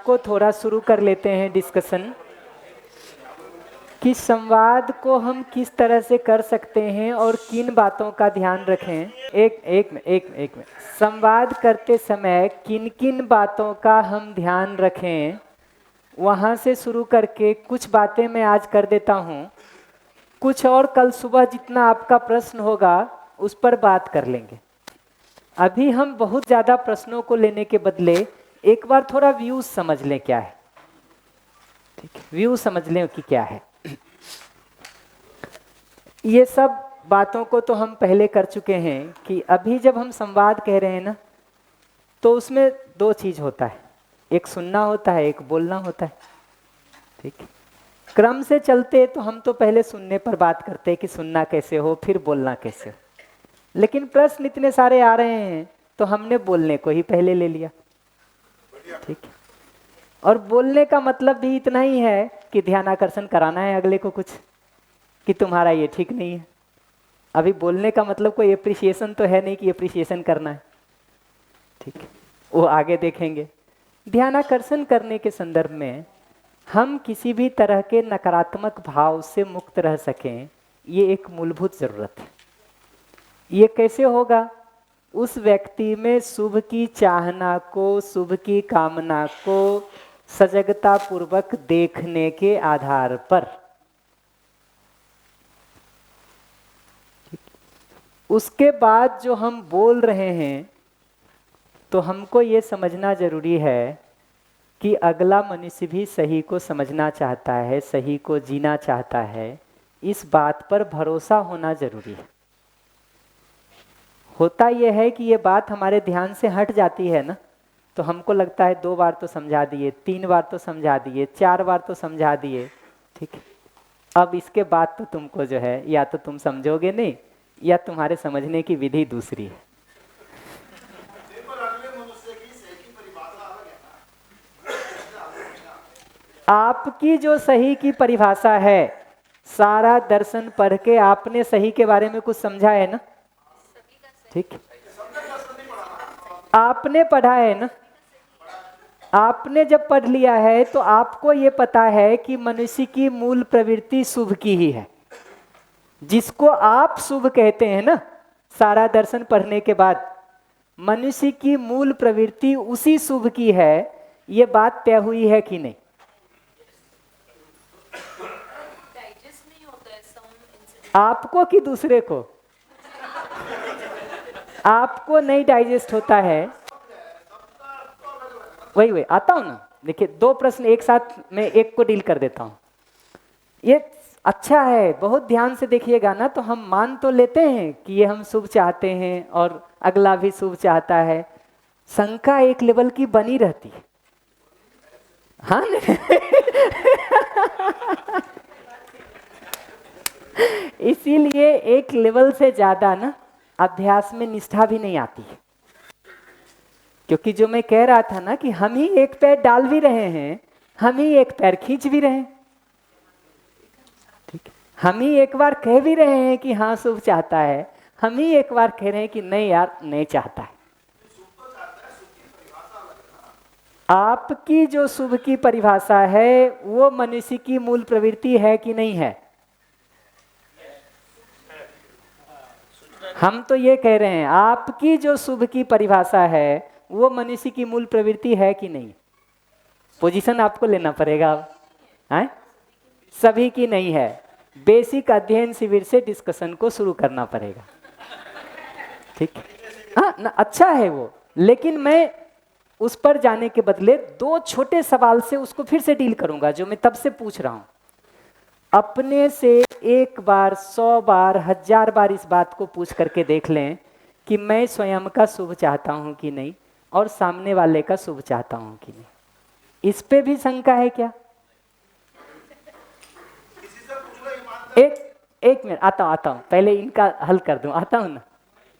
को थोड़ा शुरू कर लेते हैं डिस्कशन कि संवाद को हम किस तरह से कर सकते हैं और किन बातों का ध्यान रखें। एक मिनट। संवाद करते समय किन किन बातों का हम ध्यान रखें, वहाँ से शुरू करके कुछ बातें मैं आज कर देता हूँ, कुछ और कल सुबह जितना आपका प्रश्न होगा उस पर बात कर लेंगे। अभी हम बहुत ज़्यादा प्रश्नों को लेने के बदले एक बार थोड़ा व्यूज समझ लें क्या है। ठीक है, व्यू समझ लें कि क्या है। ये सब बातों को तो हम पहले कर चुके हैं कि अभी जब हम संवाद कह रहे हैं ना, तो उसमें दो चीज होता है, एक सुनना होता है, एक बोलना होता है। ठीक है, क्रम से चलते तो हम तो पहले सुनने पर बात करते हैं कि सुनना कैसे हो, फिर बोलना कैसे हो। लेकिन प्रश्न इतने सारे आ रहे हैं तो हमने बोलने को ही पहले ले लिया। ठीक है, और बोलने का मतलब भी इतना ही है कि ध्यान आकर्षण कराना है अगले को कुछ, कि तुम्हारा ये ठीक नहीं है। अभी बोलने का मतलब कोई एप्रिसिएशन तो है नहीं कि एप्रिसिएशन करना है। ठीक है, वो आगे देखेंगे। ध्यान आकर्षण करने के संदर्भ में हम किसी भी तरह के नकारात्मक भाव से मुक्त रह सकें, ये एक मूलभूत जरूरत है। ये कैसे होगा? उस व्यक्ति में शुभ की चाहना को, शुभ की कामना को सजगता पूर्वक देखने के आधार पर। उसके बाद जो हम बोल रहे हैं तो हमको ये समझना जरूरी है कि अगला मनुष्य भी सही को समझना चाहता है, सही को जीना चाहता है। इस बात पर भरोसा होना जरूरी है। होता यह है कि ये बात हमारे ध्यान से हट जाती है ना, तो हमको लगता है 2 बार तो समझा दिए, 3 बार तो समझा दिए, 4 बार तो समझा दिए। ठीक है, अब इसके बाद तो तुमको जो है या तो तुम समझोगे नहीं या तुम्हारे समझने की विधि दूसरी है। आपकी जो सही की परिभाषा है, सारा दर्शन पढ़ के आपने सही के बारे में कुछ समझा है ना? ठीक, आपने पढ़ा है ना? आपने जब पढ़ लिया है तो आपको ये पता है कि मनुष्य की मूल प्रवृत्ति शुभ की ही है। जिसको आप शुभ कहते हैं ना, सारा दर्शन पढ़ने के बाद मनुष्य की मूल प्रवृत्ति उसी शुभ की है। ये बात तय हुई है कि नहीं? आपको कि दूसरे को? आपको नहीं डाइजेस्ट होता है। वही आता हूं ना। देखिए, 2 प्रश्न एक साथ मैं एक को डील कर देता हूं। ये अच्छा है, बहुत ध्यान से देखिएगा ना, तो हम मान तो लेते हैं कि ये हम शुभ चाहते हैं और अगला भी शुभ चाहता है। शंका एक लेवल की बनी रहती है। हाँ इसीलिए एक लेवल से ज्यादा ना अभ्यास में निष्ठा भी नहीं आती है। क्योंकि जो मैं कह रहा था ना कि हम ही एक पैर डाल भी रहे हैं, हम ही एक पैर खींच भी रहे हैं। ठीक है, हम ही एक बार कह भी रहे हैं कि हाँ शुभ चाहता है, हम ही एक बार कह रहे हैं कि नहीं यार नहीं चाहता है। आपकी जो शुभ की परिभाषा है वो मनुष्य की मूल प्रवृत्ति है कि नहीं है? हम तो ये कह रहे हैं आपकी जो शुभ की परिभाषा है वो मनुष्य की मूल प्रवृत्ति है कि नहीं? पोजीशन आपको लेना पड़ेगा। है सभी की नहीं है। बेसिक अध्ययन शिविर से डिस्कशन को शुरू करना पड़ेगा। ठीक, हाँ ना, अच्छा है वो। लेकिन मैं उस पर जाने के बदले 2 छोटे सवाल से उसको फिर से डील करूंगा जो मैं तब से पूछ रहा हूं। अपने से 1 बार, 100 बार, 1000 बार इस बात को पूछ करके देख लें कि मैं स्वयं का शुभ चाहता हूं कि नहीं और सामने वाले का शुभ चाहता हूं कि नहीं। इस पे भी शंका है क्या? एक मिनट, आता हूं, पहले इनका हल कर दूं, आता हूं ना।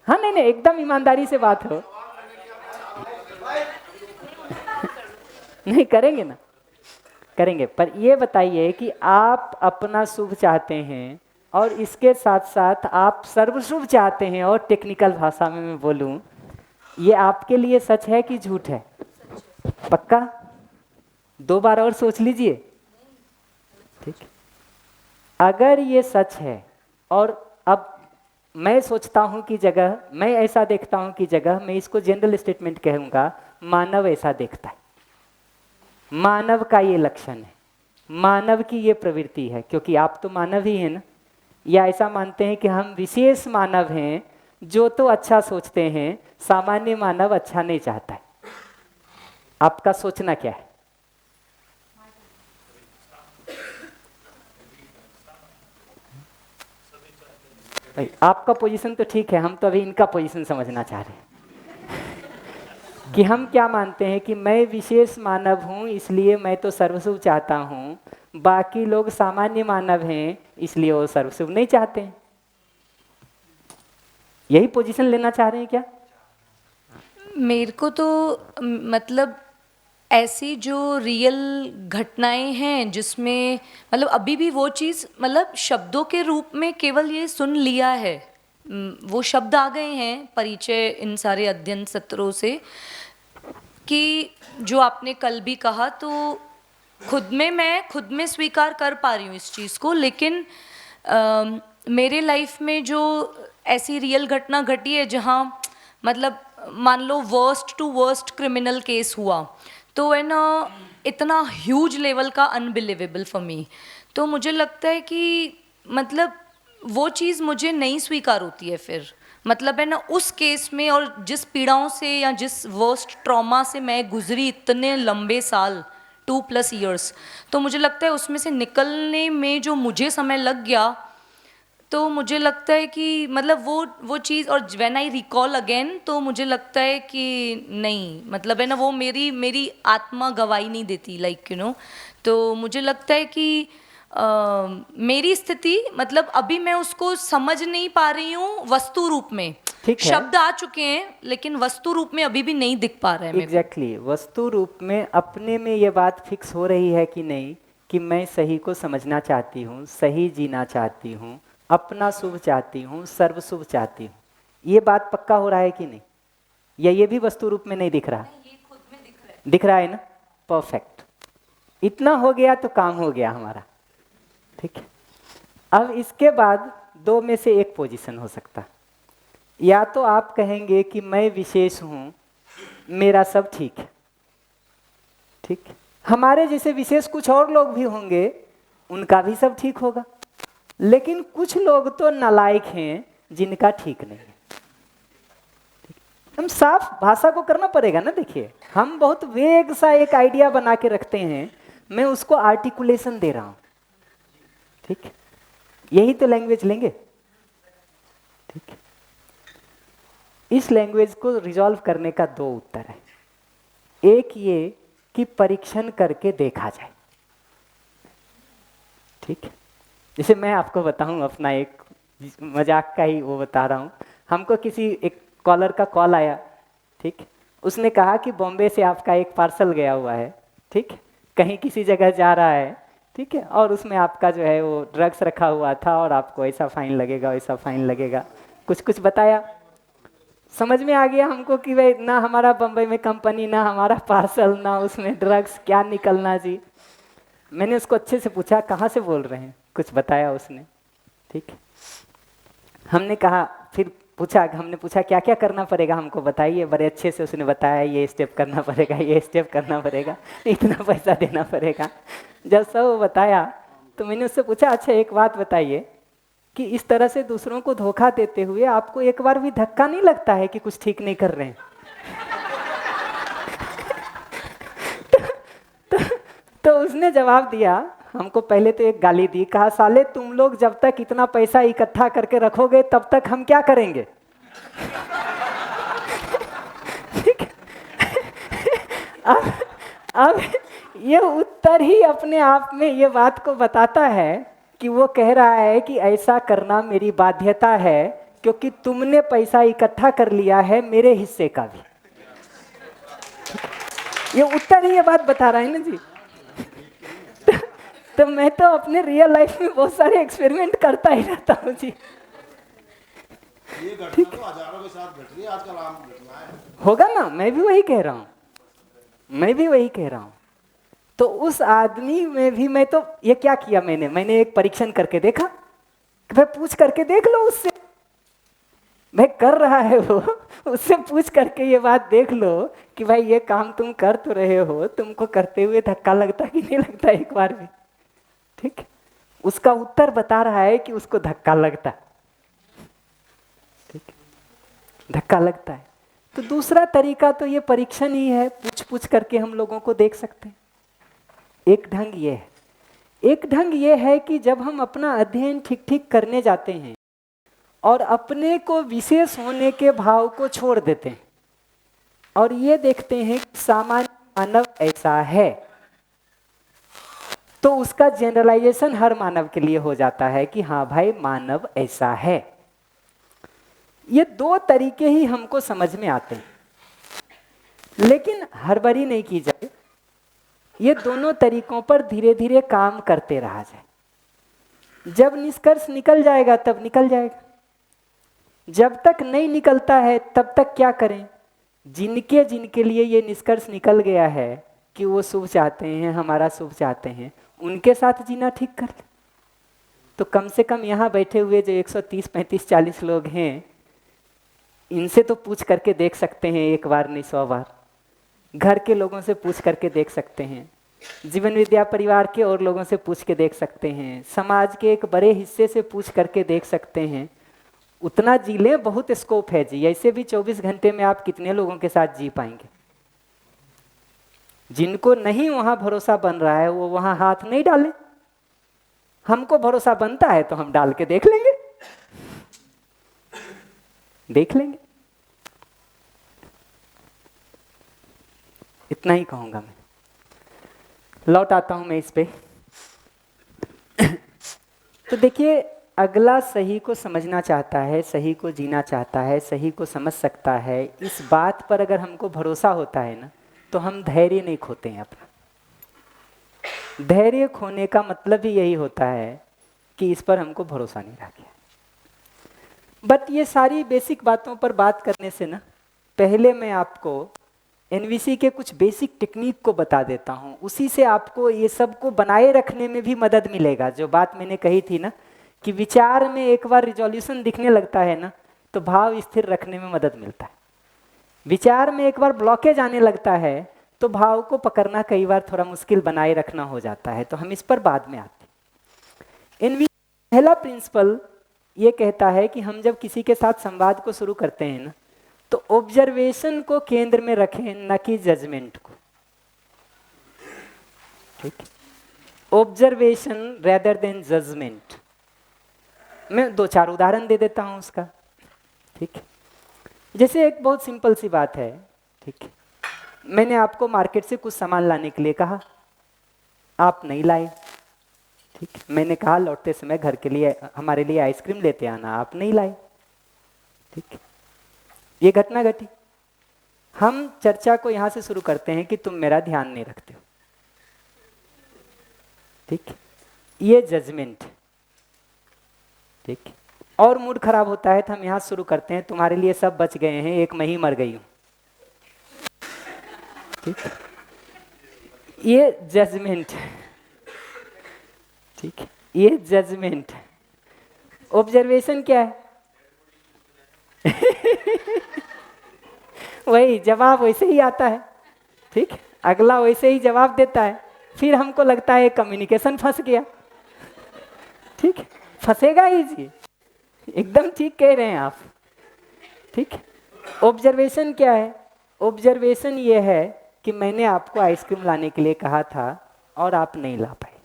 हाँ नहीं, एकदम ईमानदारी से बात हो। नहीं करेंगे ना, करेंगे। पर ये बताइए कि आप अपना शुभ चाहते हैं और इसके साथ साथ आप सर्वशुभ चाहते हैं, और टेक्निकल भाषा में मैं बोलूं, ये आपके लिए सच है कि झूठ है? पक्का? 2 बार और सोच लीजिए। ठीक है, अगर ये सच है और अब मैं सोचता हूं की जगह, मैं ऐसा देखता हूं की जगह, मैं इसको जनरल स्टेटमेंट कहूंगा, मानव ऐसा देखता है, मानव का ये लक्षण है, मानव की ये प्रवृत्ति है, क्योंकि आप तो मानव ही हैं ना। या ऐसा मानते हैं कि हम विशेष मानव हैं जो तो अच्छा सोचते हैं, सामान्य मानव अच्छा नहीं चाहता है। आपका सोचना क्या है? भाई आपका पोजीशन तो ठीक है, हम तो अभी इनका पोजीशन समझना चाह रहे हैं कि हम क्या मानते हैं कि मैं विशेष मानव हूं इसलिए मैं तो सर्वसुभ चाहता हूं, बाकी लोग सामान्य मानव हैं इसलिए वो सर्वसुभ नहीं चाहते हैं। यही पोजीशन लेना चाह रहे हैं क्या? मेरे को तो मतलब ऐसी जो रियल घटनाएं हैं जिसमें मतलब अभी भी वो चीज़ मतलब शब्दों के रूप में केवल ये सुन लिया है, वो शब्द आ गए हैं परिचय इन सारे अध्ययन सत्रों से, कि जो आपने कल भी कहा तो मैं खुद में स्वीकार कर पा रही हूँ इस चीज़ को। लेकिन मेरे लाइफ में जो ऐसी रियल घटना घटी है जहाँ मतलब मान लो worst to worst criminal case हुआ, तो है ना इतना ह्यूज लेवल का अनबिलीवेबल फॉर मी। तो मुझे लगता है कि मतलब वो चीज़ मुझे नहीं स्वीकार होती है फिर, मतलब है ना उस केस में, और जिस पीड़ाओं से या जिस वर्स्ट ट्रॉमा से मैं गुजरी इतने लंबे साल 2+ ईयर्स, तो मुझे लगता है उसमें से निकलने में जो मुझे समय लग गया, तो मुझे लगता है कि मतलब वो चीज़, और व्हेन आई रिकॉल अगेन तो मुझे लगता है कि नहीं, मतलब है ना वो मेरी आत्मा गवाही नहीं देती, लाइक यू नो। तो मुझे लगता है कि मेरी स्थिति मतलब अभी मैं उसको समझ नहीं पा रही हूँ वस्तु रूप में। ठीक है, शब्द आ चुके हैं लेकिन वस्तु रूप में अभी भी नहीं दिख पा रहा है मेरे को। एग्जैक्टली वस्तु रूप में अपने में ये बात फिक्स हो रही है कि नहीं, कि मैं सही को समझना चाहती हूँ, सही जीना चाहती हूँ, अपना शुभ चाहती हूँ, सर्व शुभ चाहती हूँ, ये बात पक्का हो रहा है कि नहीं? या ये भी वस्तु रूप में नहीं दिख रहा? ये खुद में दिख रहा है। दिख रहा है ना? परफेक्ट, इतना हो गया तो काम हो गया हमारा। ठीक है, अब इसके बाद 2 में से एक पोजीशन हो सकता है। या तो आप कहेंगे कि मैं विशेष हूं, मेरा सब ठीक है, ठीक है, हमारे जैसे विशेष कुछ और लोग भी होंगे, उनका भी सब ठीक होगा, लेकिन कुछ लोग तो नालायक हैं जिनका ठीक नहीं है। हम साफ भाषा को करना पड़ेगा ना। देखिए, हम बहुत वेग सा एक आइडिया बना के रखते हैं, मैं उसको आर्टिकुलेशन दे रहा हूं। ठीक है, यही तो लैंग्वेज लेंगे। ठीक है, इस लैंग्वेज को रिजॉल्व करने का 2 उत्तर है। एक ये कि परीक्षण करके देखा जाए। ठीक है, जैसे मैं आपको बताऊं अपना एक मजाक का ही वो बता रहा हूं। हमको किसी एक कॉलर का कॉल आया, ठीक, उसने कहा कि बॉम्बे से आपका एक पार्सल गया हुआ है, ठीक, कहीं किसी जगह जा रहा है, ठीक है, और उसमें आपका जो है वो ड्रग्स रखा हुआ था और आपको ऐसा फाइन लगेगा, वैसा फाइन लगेगा, कुछ कुछ बताया। समझ में आ गया हमको कि भाई ना हमारा बम्बई में कंपनी, ना हमारा पार्सल, ना उसमें ड्रग्स, क्या निकलना जी। मैंने उसको अच्छे से पूछा कहाँ से बोल रहे हैं, कुछ बताया उसने। ठीक है, हमने कहा, फिर पूछा, हमने पूछा क्या क्या करना पड़ेगा हमको बताइए। बड़े अच्छे से उसने बताया, ये स्टेप करना पड़ेगा, ये स्टेप करना पड़ेगा, इतना पैसा देना पड़ेगा। जब सब बताया तो मैंने उससे पूछा, अच्छा एक बात बताइए कि इस तरह से दूसरों को धोखा देते हुए आपको एक बार भी धक्का नहीं लगता है कि कुछ ठीक नहीं कर रहे हैं? तो उसने जवाब दिया, हमको पहले तो एक गाली दी, कहा साले तुम लोग जब तक इतना पैसा इकट्ठा करके रखोगे तब तक हम क्या करेंगे। ठीक है? अब ये उत्तर ही अपने आप में ये बात को बताता है कि वो कह रहा है कि ऐसा करना मेरी बाध्यता है, क्योंकि तुमने पैसा इकट्ठा कर लिया है मेरे हिस्से का भी। ये उत्तर ही ये बात बता रहा है ना जी। तो मैं तो अपने रियल लाइफ में बहुत सारे एक्सपेरिमेंट करता ही रहता हूँ जी। ये घटना तो हजारों के साथ घट रही है आजकल, आम घटना है। होगा ना, मैं भी वही कह रहा हूँ, मैं भी वही कह रहा हूँ। तो उस आदमी में भी मैं तो ये क्या किया, मैंने एक परीक्षण करके देखा कि भाई पूछ करके देख लो उससे, भाई कर रहा है वो, उससे पूछ करके ये बात देख लो कि भाई ये काम तुम कर तो रहे हो, तुमको करते हुए धक्का लगता कि नहीं लगता एक बार भी। ठीक है, उसका उत्तर बता रहा है कि उसको धक्का लगता है। ठीक है, धक्का लगता है। तो दूसरा तरीका तो ये परीक्षण ही है, पूछ पूछ करके हम लोगों को देख सकते हैं। एक ढंग ये है, एक ढंग ये है कि जब हम अपना अध्ययन ठीक ठीक करने जाते हैं और अपने को विशेष होने के भाव को छोड़ देते हैं और ये देखते हैं कि सामान्य मानव ऐसा है, तो उसका जनरलाइजेशन हर मानव के लिए हो जाता है कि हाँ भाई मानव ऐसा है। ये दो तरीके ही हमको समझ में आते हैं, लेकिन हड़बड़ी नहीं की जाए, ये दोनों तरीकों पर धीरे धीरे काम करते रहा जाए। जब निष्कर्ष निकल जाएगा तब निकल जाएगा, जब तक नहीं निकलता है तब तक क्या करें। जिनके जिनके लिए ये निष्कर्ष निकल गया है कि वो शुभ चाहते हैं, हमारा शुभ चाहते हैं, उनके साथ जीना ठीक कर ले। तो कम से कम यहाँ बैठे हुए जो 130, 35, 40 लोग हैं, इनसे तो पूछ करके देख सकते हैं, एक बार नहीं 100 बार। घर के लोगों से पूछ करके देख सकते हैं, जीवन विद्या परिवार के और लोगों से पूछ के देख सकते हैं, समाज के एक बड़े हिस्से से पूछ करके देख सकते हैं। उतना जी लें, बहुत स्कोप है जी। ऐसे भी 24 घंटे में आप कितने लोगों के साथ जी पाएंगे। जिनको नहीं वहां भरोसा बन रहा है वो वहां हाथ नहीं डालें। हमको भरोसा बनता है तो हम डाल के देख लेंगे, देख लेंगे। इतना ही कहूंगा मैं। लौट आता हूं मैं इस पे। तो देखिए, अगला सही को समझना चाहता है, सही को जीना चाहता है, सही को समझ सकता है। इस बात पर अगर हमको भरोसा होता है ना, तो हम धैर्य नहीं खोते हैं अपना। धैर्य खोने का मतलब ही यही होता है कि इस पर हमको भरोसा नहीं रह गया। बट ये सारी बेसिक बातों पर बात करने से ना पहले मैं आपको एनवीसी के कुछ बेसिक टेक्निक को बता देता हूँ। उसी से आपको ये सब को बनाए रखने में भी मदद मिलेगा। जो बात मैंने कही थी ना कि विचार में एक बार रिजोल्यूशन दिखने लगता है ना, तो भाव स्थिर रखने में मदद मिलता है। विचार में एक बार ब्लॉकेज आने लगता है तो भाव को पकड़ना कई बार थोड़ा मुश्किल बनाए रखना हो जाता है। तो हम इस पर बाद में आते हैं। एनवीसी पहला प्रिंसिपल ये कहता है कि हम जब किसी के साथ संवाद को शुरू करते हैं ना, तो ऑब्जर्वेशन को केंद्र में रखें, न कि जजमेंट को। ठीक, ऑब्जर्वेशन रेदर देन जजमेंट। मैं 2-4 उदाहरण दे देता हूं उसका। ठीक, जैसे एक बहुत सिंपल सी बात है। ठीक, मैंने आपको मार्केट से कुछ सामान लाने के लिए कहा, आप नहीं लाए। ठीक, मैंने कहा लौटते समय घर के लिए हमारे लिए आइसक्रीम लेते आना, आप नहीं लाए। ठीक, ये घटना घटी। हम चर्चा को यहां से शुरू करते हैं कि तुम मेरा ध्यान नहीं रखते हो। ठीक, ये जजमेंट। ठीक, और मूड खराब होता है तो हम यहां शुरू करते हैं, तुम्हारे लिए सब बच गए हैं, एक मैं ही मर गई हूं। ठीक, ये जजमेंट। ठीक, ये जजमेंट। ऑब्जर्वेशन क्या है? वही जवाब वैसे ही आता है। ठीक, अगला वैसे ही जवाब देता है, फिर हमको लगता है कम्युनिकेशन फंस गया। ठीक, फंसेगा ही जी, एकदम ठीक कह रहे हैं आप। ठीक, ऑब्जर्वेशन क्या है? ऑब्जर्वेशन ये है कि मैंने आपको आइसक्रीम लाने के लिए कहा था और आप नहीं ला पाए।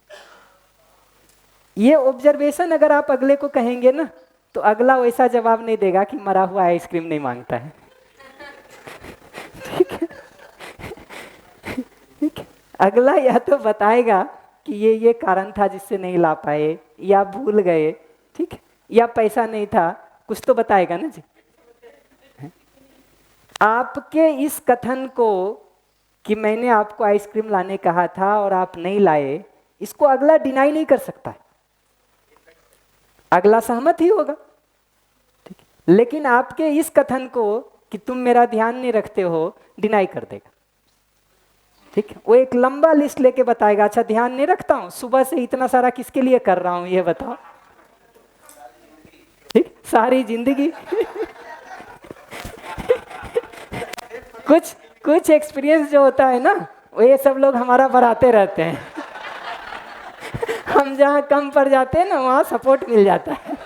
ये ऑब्जर्वेशन अगर आप अगले को कहेंगे ना, तो अगला वैसा जवाब नहीं देगा कि मरा हुआ आइसक्रीम नहीं मांगता है। ठीक है, ठीक है, अगला या तो बताएगा कि ये कारण था जिससे नहीं ला पाए, या भूल गए। ठीक है, या पैसा नहीं था, कुछ तो बताएगा ना जी। आपके इस कथन को कि मैंने आपको आइसक्रीम लाने कहा था और आप नहीं लाए, इसको अगला डिनाई नहीं कर सकता है, अगला सहमत ही होगा। ठीक, लेकिन आपके इस कथन को कि तुम मेरा ध्यान नहीं रखते हो, डिनाई कर देगा। ठीक है, वो एक लंबा लिस्ट लेके बताएगा, अच्छा ध्यान नहीं रखता हूँ, सुबह से इतना सारा किसके लिए कर रहा हूँ ये बताओ। ठीक, सारी जिंदगी कुछ कुछ एक्सपीरियंस जो होता है ना, वो ये सब लोग हमारा बढ़ाते रहते हैं हम जहाँ कम पड़ जाते हैं ना, वहाँ सपोर्ट मिल जाता है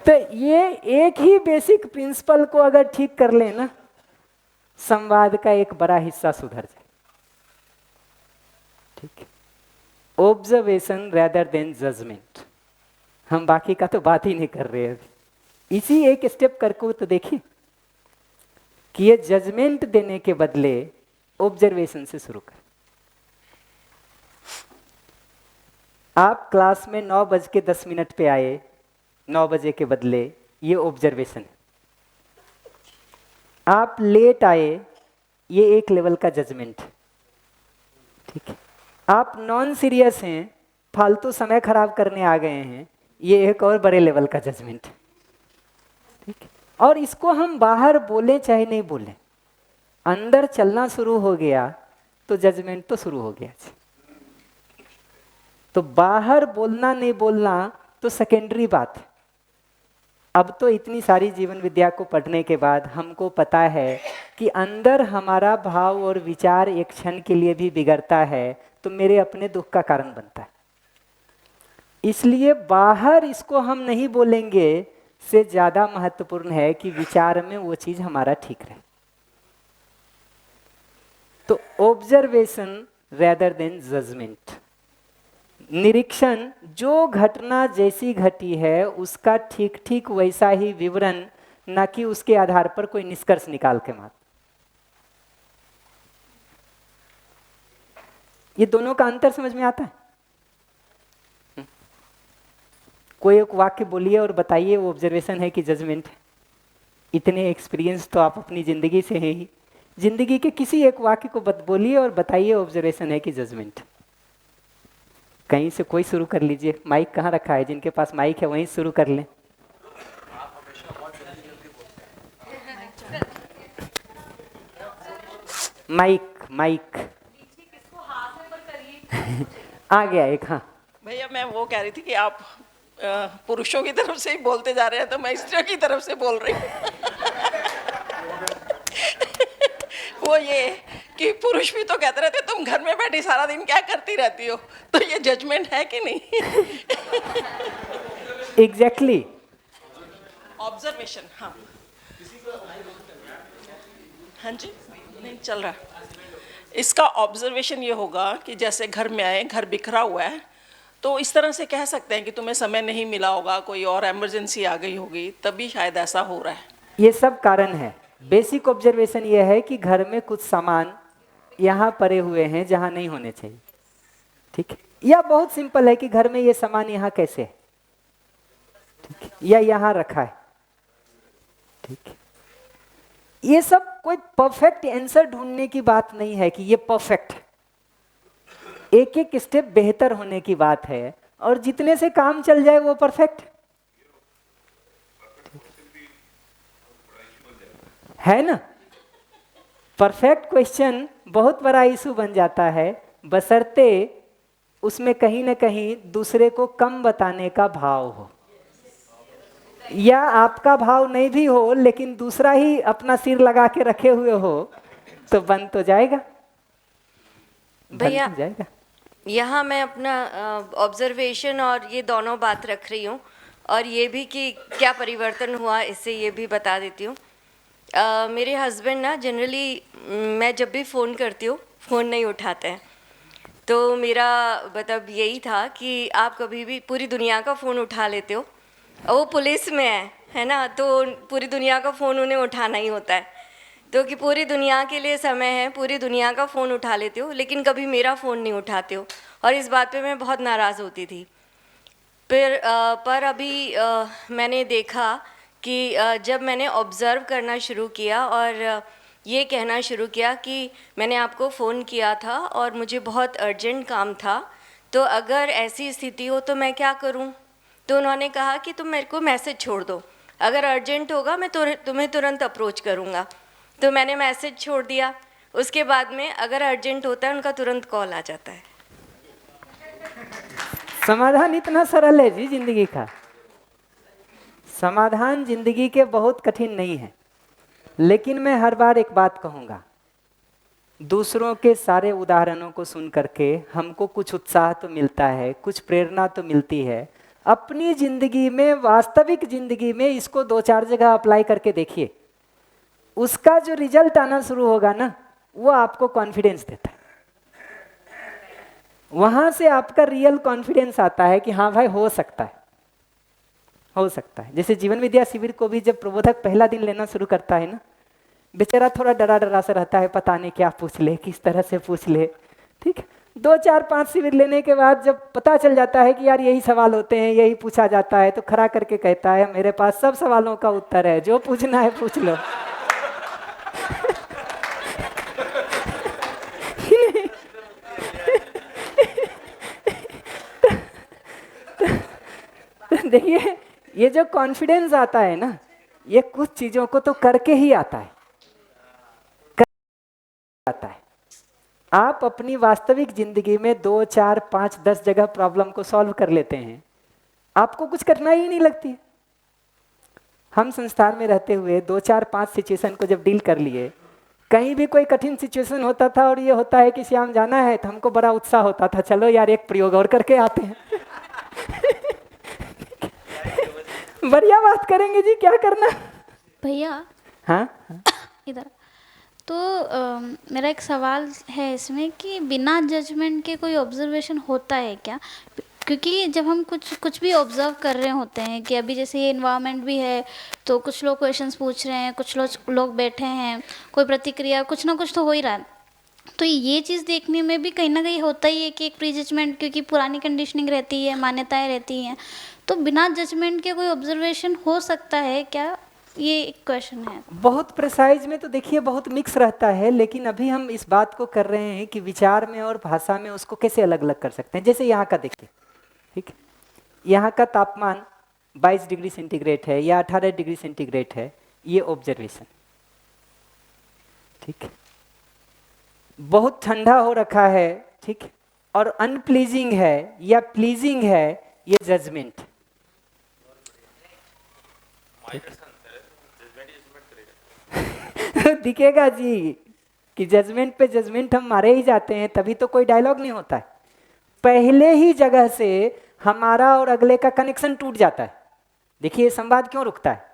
तो ये एक ही बेसिक प्रिंसिपल को अगर ठीक कर ले ना, संवाद का एक बड़ा हिस्सा सुधर जाए। ठीक है, ऑब्जर्वेशन रेदर देन जजमेंट। हम बाकी का तो बात ही नहीं कर रहे अभी, इसी एक स्टेप करके तो देखिए कि ये जजमेंट देने के बदले ऑब्जर्वेशन से शुरू करें। आप क्लास में 9:10 पे आए, 9 बजे के बदले, ये ऑब्जर्वेशन है। आप लेट आए, ये एक लेवल का जजमेंट है। ठीक है, आप नॉन सीरियस हैं, फालतू समय खराब करने आ गए हैं, ये एक और बड़े लेवल का जजमेंट है। ठीक है, और इसको हम बाहर बोलें चाहे नहीं बोलें, अंदर चलना शुरू हो गया तो जजमेंट तो शुरू हो गया। तो बाहर बोलना नहीं बोलना तो सेकेंडरी बात है। अब तो इतनी सारी जीवन विद्या को पढ़ने के बाद हमको पता है कि अंदर हमारा भाव और विचार एक क्षण के लिए भी बिगड़ता है तो मेरे अपने दुख का कारण बनता है। इसलिए बाहर इसको हम नहीं बोलेंगे से ज्यादा महत्वपूर्ण है कि विचार में वो चीज हमारा ठीक रहे। तो ऑब्जर्वेशन रेदर देन जजमेंट, निरीक्षण, जो घटना जैसी घटी है उसका ठीक ठीक वैसा ही विवरण, ना कि उसके आधार पर कोई निष्कर्ष निकाल के मात्र। ये दोनों का अंतर समझ में आता है? कोई एक वाक्य बोलिए और बताइए वो ऑब्जर्वेशन है कि जजमेंट है। इतने एक्सपीरियंस तो आप अपनी जिंदगी से हैं ही, जिंदगी के किसी एक वाक्य को बोलिए और बताइए ऑब्जर्वेशन है कि जजमेंट। कहीं से कोई शुरू कर लीजिए, माइक कहाँ रखा है, जिनके पास माइक है वहीं शुरू कर लें। माइक माइक आ गया एक। हाँ भैया, मैं वो कह रही थी कि आप पुरुषों की तरफ से ही बोलते जा रहे हैं तो मैं स्त्रियों की तरफ से बोल रही हूँ वो ये कि पुरुष भी तो कहते रहते तुम घर में बैठी सारा दिन क्या करती रहती हो, तो ये जजमेंट है कि नहीं? Exactly, observation. हाँ हाँ जी, नहीं चल रहा। इसका ऑब्जर्वेशन ये होगा कि जैसे घर में आए, घर बिखरा हुआ है, तो इस तरह से कह सकते हैं कि तुम्हें समय नहीं मिला होगा, कोई और इमरजेंसी आ गई होगी, तभी शायद ऐसा हो रहा है। ये सब कारण है। बेसिक ऑब्जर्वेशन ये है कि घर में कुछ सामान यहाँ पड़े हुए हैं जहाँ नहीं होने चाहिए। ठीक है, या बहुत सिंपल है कि घर में ये सामान यहाँ कैसे है, ठीक है, या यहाँ रखा है। ठीक है, ये सब कोई परफेक्ट आंसर ढूंढने की बात नहीं है कि ये परफेक्ट, एक एक स्टेप बेहतर होने की बात है, और जितने से काम चल जाए वो परफेक्ट है ना। परफेक्ट क्वेश्चन बहुत बड़ा इशू बन जाता है, बशर्ते उसमें कहीं ना कहीं दूसरे को कम बताने का भाव हो, या आपका भाव नहीं भी हो लेकिन दूसरा ही अपना सिर लगा के रखे हुए हो, तो बन तो जाएगा भैया। जाएगा। यहाँ मैं अपना ऑब्जर्वेशन और ये दोनों बात रख रही हूँ, और ये भी कि क्या परिवर्तन हुआ इससे ये भी बता देती हूँ। मेरे हस्बैंड ना जनरली मैं जब भी फ़ोन करती हूँ फ़ोन नहीं उठाते हैं, तो मेरा मतलब यही था कि आप कभी भी पूरी दुनिया का फ़ोन उठा लेते हो, और वो पुलिस में है ना, तो पूरी दुनिया का फ़ोन उन्हें उठाना ही होता है, तो कि पूरी दुनिया के लिए समय है, पूरी दुनिया का फ़ोन उठा लेते हो लेकिन कभी मेरा फ़ोन नहीं उठाते हो, और इस बात पे मैं बहुत नाराज़ होती थी। पर अभी मैंने देखा कि जब मैंने ऑब्ज़र्व करना शुरू किया और ये कहना शुरू किया कि मैंने आपको फ़ोन किया था और मुझे बहुत अर्जेंट काम था, तो अगर ऐसी स्थिति हो तो मैं क्या करूं? तो उन्होंने कहा कि तुम मेरे को मैसेज छोड़ दो, अगर अर्जेंट होगा मैं तुम्हें तुरंत अप्रोच करूँगा। तो मैंने मैसेज छोड़ दिया। उसके बाद में अगर अर्जेंट होता है उनका तुरंत कॉल आ जाता है। समाधान इतना सरल है जी जिंदगी का। समाधान जिंदगी के बहुत कठिन नहीं है, लेकिन मैं हर बार एक बात कहूँगा, दूसरों के सारे उदाहरणों को सुन करके हमको कुछ उत्साह तो मिलता है, कुछ प्रेरणा तो मिलती है। अपनी जिंदगी में, वास्तविक जिंदगी में इसको 2-4 जगह अप्लाई करके देखिए, उसका जो रिजल्ट आना शुरू होगा ना, वो आपको कॉन्फिडेंस देता है। वहां से आपका रियल कॉन्फिडेंस आता है कि हाँ भाई हो सकता है, हो सकता है। जैसे जीवन विद्या शिविर को भी जब प्रबोधक पहला दिन लेना शुरू करता है ना, बेचारा थोड़ा डरा डरा सा रहता है, पता नहीं क्या पूछ ले, किस तरह से पूछ ले, ठीक है। 2-4-5 शिविर लेने के बाद जब पता चल जाता है कि यार यही सवाल होते हैं, यही पूछा जाता है, तो खड़ा करके कहता है मेरे पास सब सवालों का उत्तर है, जो पूछना है पूछ लो। देखिए, ये जो कॉन्फिडेंस आता है ना, ये कुछ चीजों को तो करके ही आता है, आता है। आप अपनी वास्तविक जिंदगी में 2, 4, 5, 10 जगह प्रॉब्लम को सॉल्व कर लेते हैं, आपको कुछ करना ही नहीं लगती। हम संस्थान में रहते हुए 2, 4, 5 सिचुएशन को जब डील कर लिए, कहीं भी कोई कठिन सिचुएशन होता था और ये होता है कि श्याम जाना है, तो हमको बड़ा उत्साह होता था, चलो यार एक प्रयोग और करके आते हैं। बढ़िया बात करेंगे जी, क्या करना। भैया हाँ इधर तो मेरा एक सवाल है इसमें कि बिना जजमेंट के कोई ऑब्जर्वेशन होता है क्या? क्योंकि जब हम कुछ भी ऑब्जर्व कर रहे होते हैं कि अभी जैसे ये इन्वायरमेंट भी है, तो कुछ लोग क्वेश्चंस पूछ रहे हैं, कुछ लोग बैठे हैं, कोई प्रतिक्रिया, कुछ ना कुछ तो हो ही रहा है। तो ये चीज़ देखने में भी कहीं ना कहीं होता ही है कि एक प्री जजमेंट, क्योंकि पुरानी कंडीशनिंग रहती है, मान्यताएं रहती हैं, तो बिना जजमेंट के कोई ऑब्जर्वेशन हो सकता है क्या? ये एक क्वेश्चन है। बहुत प्रिसाइज में तो देखिए बहुत मिक्स रहता है, लेकिन अभी हम इस बात को कर रहे हैं कि विचार में और भाषा में उसको कैसे अलग अलग कर सकते हैं। जैसे यहाँ का देखिए, ठीक है, यहाँ का तापमान 22 डिग्री सेंटीग्रेड है या 18 डिग्री सेंटीग्रेड है, ये ऑब्जर्वेशन, ठीक है। बहुत ठंडा हो रखा है, ठीक, और अनप्लीजिंग है या प्लीजिंग है, ये जजमेंट। दिखेगा जी कि जजमेंट पे जजमेंट हम मारे ही जाते हैं, तभी तो कोई डायलॉग नहीं होता है। पहले ही जगह से हमारा और अगले का कनेक्शन टूट जाता है। देखिए संवाद क्यों रुकता है,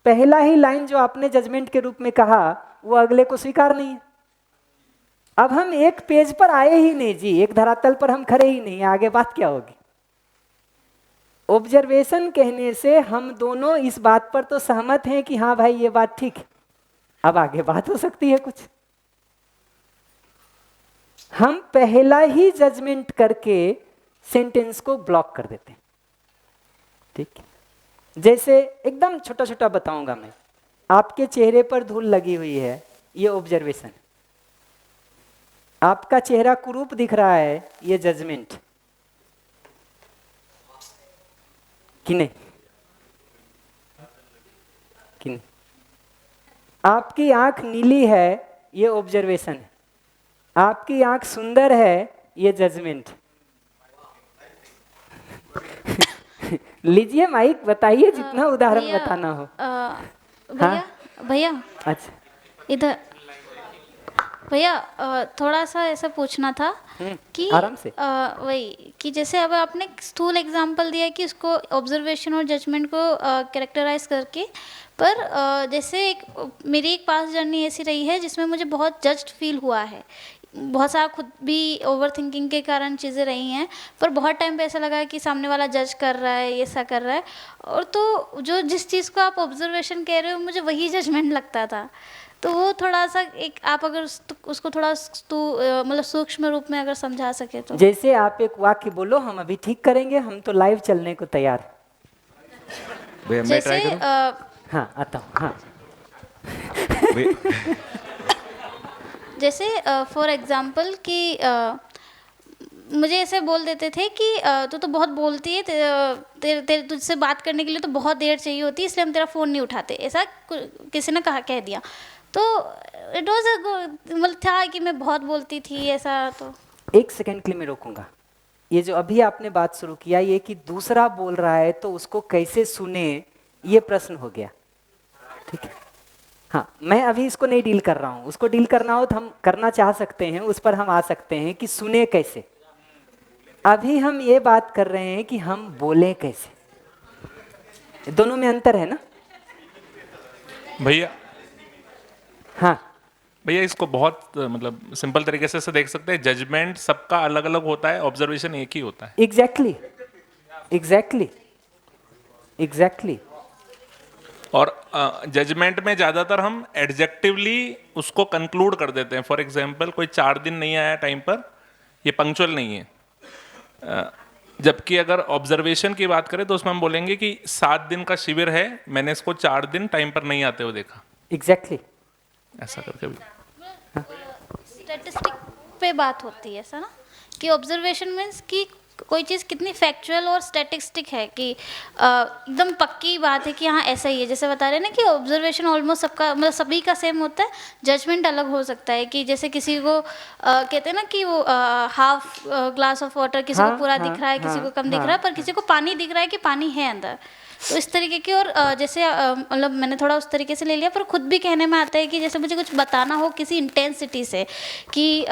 पहला ही लाइन जो आपने जजमेंट के रूप में कहा वो अगले को स्वीकार नहीं है। अब हम एक पेज पर आए ही नहीं जी, एक धरातल पर हम खड़े ही नहीं, आगे बात क्या होगी। ऑब्जर्वेशन कहने से हम दोनों इस बात पर तो सहमत हैं कि हाँ भाई ये बात ठीक है, अब आगे बात हो सकती है कुछ। हम पहला ही जजमेंट करके सेंटेंस को ब्लॉक कर देते हैं, ठीक है। जैसे एकदम छोटा छोटा बताऊंगा मैं, आपके चेहरे पर धूल लगी हुई है, ये ऑब्जर्वेशन। आपका चेहरा कुरूप दिख रहा है, ये जजमेंट कि नहीं, कि नहीं। आपकी आंख नीली है, ये ऑब्जर्वेशन है। आपकी आंख सुंदर है, ये जजमेंट। लीजिए माइक, बताइए जितना उदाहरण बताना हो। भैया भैया अच्छा इधर भैया, थोड़ा सा ऐसा पूछना था कि आराम से। वही कि जैसे अब आपने स्थूल एग्जांपल दिया कि उसको ऑब्जर्वेशन और जजमेंट को कैरेक्टराइज करके, पर जैसे मेरी एक पास जर्नी ऐसी रही है जिसमें मुझे बहुत जज्ड फील हुआ है। बहुत सारा खुद भी ओवर थिंकिंग के कारण चीज़ें रही हैं, पर बहुत टाइम पे ऐसा लगा कि सामने वाला जज कर रहा है, ये सा कर रहा है, और तो जो जिस चीज़ को आप ऑब्जर्वेशन कह रहे हो मुझे वही जजमेंट लगता था। तो वो थोड़ा सा एक आप अगर उसको थोड़ा मतलब सूक्ष्म रूप में अगर समझा सके तो। जैसे आप एक वाक्य बोलो, हम अभी ठीक करेंगे, हम तो लाइव चलने को तैयार। मैं ट्राई करूं? हाँ आता हूँ। हाँ जैसे फॉर एग्जांपल कि मुझे ऐसे बोल देते थे कि तू तो बहुत बोलती है, तेरे तुझसे बात करने के लिए तो बहुत देर चाहिए होती है, इसलिए हम तेरा फ़ोन नहीं उठाते, ऐसा किसी ने कह दिया। तो इट वॉज मतलब था कि मैं बहुत बोलती थी ऐसा। तो एक सेकंड के लिए मैं रोकूंगा। ये जो अभी आपने बात शुरू किया, ये कि दूसरा बोल रहा है तो उसको कैसे सुने, ये प्रश्न हो गया, ठीक है। हाँ, मैं अभी इसको नहीं डील कर रहा हूँ, उसको डील करना हो तो हम करना चाह सकते हैं, उस पर हम आ सकते हैं कि सुने कैसे। अभी हम ये बात कर रहे हैं कि हम बोले कैसे, दोनों में अंतर है ना भैया। हाँ, भैया इसको बहुत मतलब सिंपल तरीके से देख सकते हैं, जजमेंट सबका अलग अलग होता है, ऑब्जर्वेशन एक ही होता है। Exactly exactly exactly. और जजमेंट में ज़्यादातर हम एडजेक्टिवली उसको कंक्लूड कर देते हैं। फॉर एग्जांपल, कोई 4 दिन नहीं आया टाइम पर, ये पंक्चुअल नहीं है। जबकि अगर ऑब्जर्वेशन की बात करें तो उसमें हम बोलेंगे कि 7 दिन का शिविर है, मैंने इसको 4 दिन टाइम पर नहीं आते हुए देखा। एग्जैक्टली ऐसा करके भी स्टैटिस्टिक पे बात होती है ऐसा ना, कि ऑब्जर्वेशन मीन्स कि कोई चीज़ कितनी फैक्चुअल और स्टैटिस्टिक है, कि एकदम पक्की बात है कि हाँ ऐसा ही है। जैसे बता रहे हैं ना कि ऑब्जर्वेशन ऑलमोस्ट सबका मतलब सभी का सेम होता है, जजमेंट अलग हो सकता है। कि जैसे किसी को कहते हैं ना कि वो हाफ ग्लास ऑफ वाटर, किसी को पूरा दिख रहा है, किसी को कम दिख रहा है, पर किसी को पानी दिख रहा है कि पानी है अंदर। तो इस तरीके की। और जैसे मतलब मैंने थोड़ा उस तरीके से ले लिया, पर खुद भी कहने में आता है कि जैसे मुझे कुछ बताना हो किसी इंटेंसिटी से कि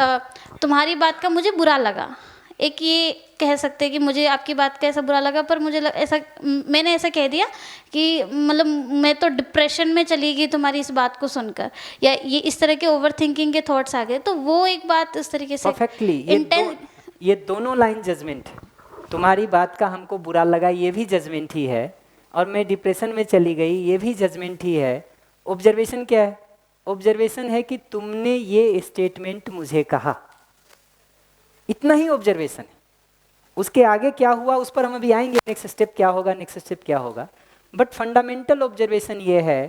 तुम्हारी बात का मुझे बुरा लगा, एक ये कह सकते हैं कि मुझे आपकी बात का ऐसा बुरा लगा, पर मुझे ऐसा मैंने ऐसा कह दिया कि मतलब मैं तो डिप्रेशन में चली गई तुम्हारी इस बात को सुनकर, या ये इस तरह के ओवर थिंकिंग के थॉट्स आ गए। तो वो एक बात इस तरीके से परफेक्टली ये दोनों लाइन जजमेंट है। तुम्हारी बात का हमको बुरा लगा, ये भी जजमेंट ही है, और मैं डिप्रेशन में चली गई, ये भी जजमेंट ही है। ऑब्जर्वेशन क्या है? ऑब्जर्वेशन है कि तुमने ये स्टेटमेंट मुझे कहा, इतना ही ऑब्जर्वेशन है। उसके आगे क्या हुआ उस पर हम अभी आएंगे, नेक्स्ट स्टेप क्या होगा, नेक्स्ट स्टेप क्या होगा। बट फंडामेंटल ऑब्जर्वेशन ये है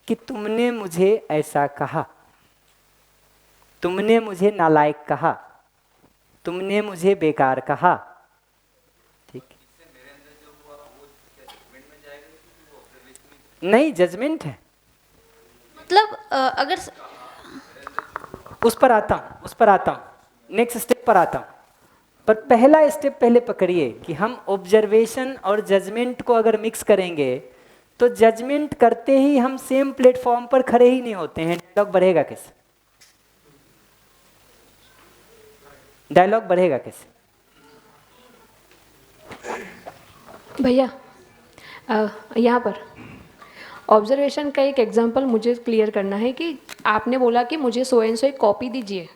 कि तुमने मुझे ऐसा कहा, तुमने मुझे नालायक कहा, तुमने मुझे बेकार कहा, ठीक। नहीं, जजमेंट है। मतलब अगर उस पर आता हूँ, नेक्स्ट स्टेप पर आता हूँ। पर पहला स्टेप पहले पकड़िए कि हम ऑब्जर्वेशन और जजमेंट को अगर मिक्स करेंगे तो जजमेंट करते ही हम सेम प्लेटफॉर्म पर खड़े ही नहीं होते हैं। डायलॉग बढ़ेगा कैसे? डायलॉग बढ़ेगा कैसे? भैया यहाँ पर ऑब्जर्वेशन का एक एग्जांपल मुझे क्लियर करना है कि आपने बोला कि मुझे सो एंड सो एक कॉपी दीजिए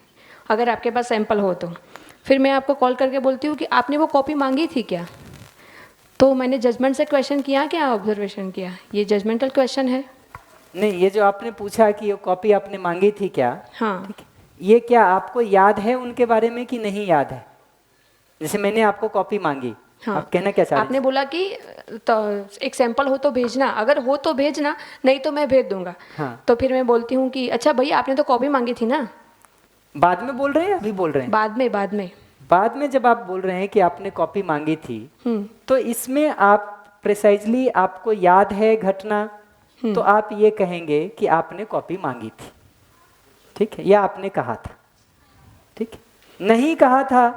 अगर आपके पास सैंपल हो तो। फिर मैं आपको कॉल करके बोलती हूँ कि आपने वो कॉपी मांगी थी क्या? तो मैंने जजमेंट से क्वेश्चन किया क्या ऑब्जर्वेशन किया? ये जजमेंटल क्वेश्चन है। नहीं, ये जो आपने पूछा कि ये कॉपी आपने मांगी थी क्या, हाँ, ठीक है, ये क्या आपको याद है उनके बारे में कि नहीं याद है? जैसे मैंने आपको कॉपी मांगी, हाँ, आप कहना क्या चाह रहे? आपने बोला कि तो एक सैंपल हो तो भेजना, अगर हो तो भेजना, नहीं तो मैं भेज दूंगा। हाँ। तो फिर मैं बोलती हूँ कि अच्छा भैया आपने तो कॉपी मांगी थी ना। बाद में बोल रहे हैं, अभी बोल रहे हैं? बाद में जब आप बोल रहे हैं कि आपने कॉपी मांगी थी, तो इसमें आप प्रिसाइजली आपको याद है घटना, तो आप ये कहेंगे कि आपने कॉपी मांगी थी, ठीक है, या आपने कहा था, ठीक है। नहीं कहा था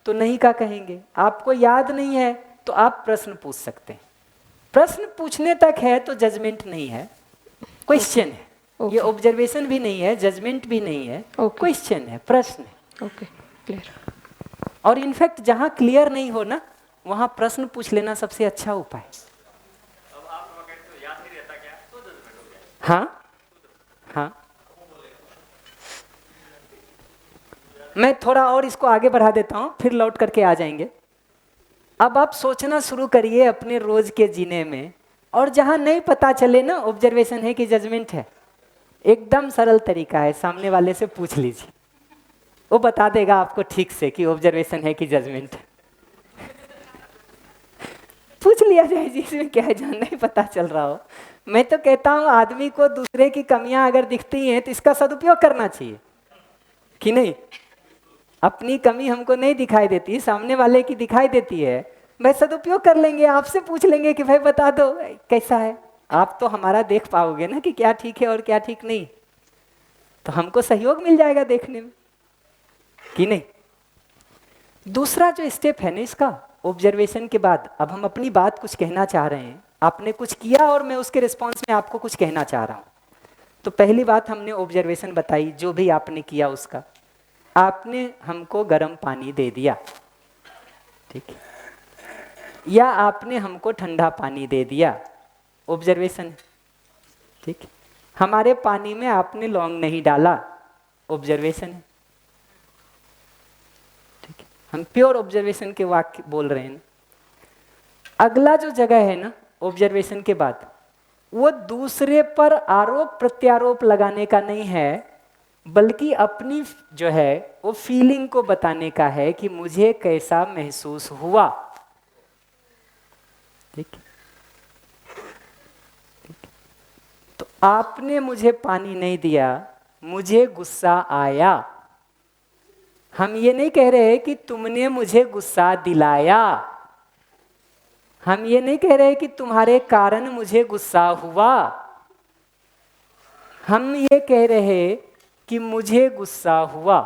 तो नहीं का कहेंगे। आपको याद नहीं है तो आप प्रश्न पूछ सकते हैं। प्रश्न पूछने तक है तो जजमेंट नहीं है, क्वेश्चन है। ये ऑब्जर्वेशन भी नहीं है, जजमेंट भी नहीं है, क्वेश्चन है, प्रश्न है। Okay, clear. और इनफैक्ट जहां क्लियर नहीं हो ना, वहां प्रश्न पूछ लेना सबसे अच्छा उपाय। हाँ हाँ, मैं थोड़ा और इसको आगे बढ़ा देता हूं, फिर लौट करके आ जाएंगे। अब आप सोचना शुरू करिए अपने रोज के जीने में, और जहां नहीं पता चले ना ऑब्जर्वेशन है कि जजमेंट है, एकदम सरल तरीका है, सामने वाले से पूछ लीजिए, वो बता देगा आपको ठीक से कि ऑब्जर्वेशन है कि जजमेंट है। पूछ लिया जाए जी, इसमें क्या है, जहाँ नहीं पता चल रहा हो। मैं तो कहता हूँ आदमी को दूसरे की कमियां अगर दिखती हैं तो इसका सदुपयोग करना चाहिए कि नहीं? अपनी कमी हमको नहीं दिखाई देती, सामने वाले की दिखाई देती है, भाई सदुपयोग कर लेंगे, आपसे पूछ लेंगे कि भाई बता दो कैसा है। आप तो हमारा देख पाओगे ना कि क्या ठीक है और क्या ठीक नहीं, तो हमको सहयोग मिल जाएगा देखने में कि नहीं। दूसरा जो स्टेप है ना इसका, ऑब्जर्वेशन के बाद अब हम अपनी बात कुछ कहना चाह रहे हैं, आपने कुछ किया और मैं उसके रिस्पॉन्स में आपको कुछ कहना चाह रहा हूँ। तो पहली बात हमने ऑब्जर्वेशन बताई, जो भी आपने किया उसका, आपने हमको गर्म पानी दे दिया, ठीक है, या आपने हमको ठंडा पानी दे दिया, ऑब्जर्वेशन, ठीक है। हमारे पानी में आपने लौंग नहीं डाला, ऑब्जर्वेशन है, ठीक है। हम प्योर ऑब्जर्वेशन के वाक्य बोल रहे हैं ना। अगला जो जगह है ना ऑब्जर्वेशन के बाद, वो दूसरे पर आरोप प्रत्यारोप लगाने का नहीं है, बल्कि अपनी जो है वो फीलिंग को बताने का है कि मुझे कैसा महसूस हुआ, ठीक है। तो आपने मुझे पानी नहीं दिया, मुझे गुस्सा आया। हम ये नहीं कह रहे कि तुमने मुझे गुस्सा दिलाया, हम ये नहीं कह रहे कि तुम्हारे कारण मुझे गुस्सा हुआ, हम ये कह रहे कि मुझे गुस्सा हुआ,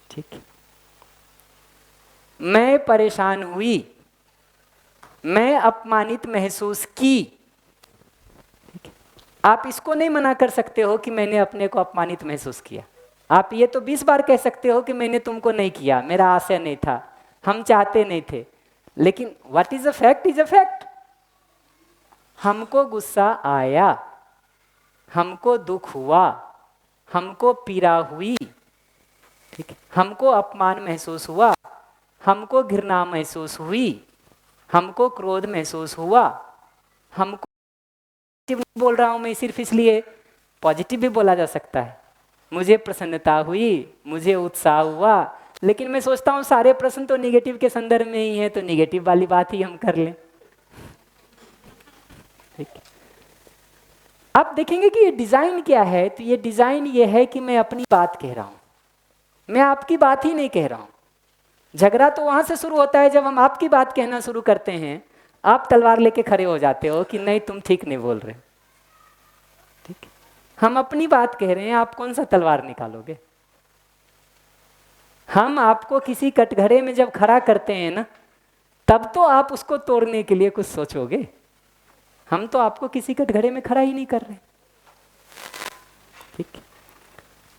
ठीक है। मैं परेशान हुई, मैं अपमानित महसूस की, ठीक है। आप इसको नहीं मना कर सकते हो कि मैंने अपने को अपमानित महसूस किया। आप ये तो 20 बार कह सकते हो कि मैंने तुमको नहीं किया, मेरा आशय नहीं था, हम चाहते नहीं थे, लेकिन what is a fact is a fact. हमको गुस्सा आया, हमको दुख हुआ, हमको पीड़ा हुई, ठीक है। हमको अपमान महसूस हुआ, हमको घृणा महसूस हुई, हमको क्रोध महसूस हुआ। हमको नहीं बोल रहा हूं मैं सिर्फ इसलिए, पॉजिटिव भी बोला जा सकता है। मुझे प्रसन्नता हुई, मुझे उत्साह हुआ, लेकिन मैं सोचता हूँ सारे प्रश्न तो निगेटिव के संदर्भ में ही है, तो निगेटिव वाली बात ही हम कर लें, ठीक है। आप देखेंगे कि ये डिजाइन क्या है, तो ये डिजाइन ये है कि मैं अपनी बात कह रहा हूं, मैं आपकी बात ही नहीं कह रहा हूं। झगड़ा तो वहां से शुरू होता है जब हम आपकी बात कहना शुरू करते हैं, आप तलवार लेके खड़े हो जाते हो कि नहीं तुम ठीक नहीं बोल रहे, ठीक है। हम अपनी बात कह रहे हैं, आप कौन सा तलवार निकालोगे। हम आपको किसी कटघरे में जब खड़ा करते हैं ना, तब तो आप उसको तोड़ने के लिए कुछ सोचोगे। हम तो आपको किसी कटघरे में खड़ा ही नहीं कर रहे, ठीक है।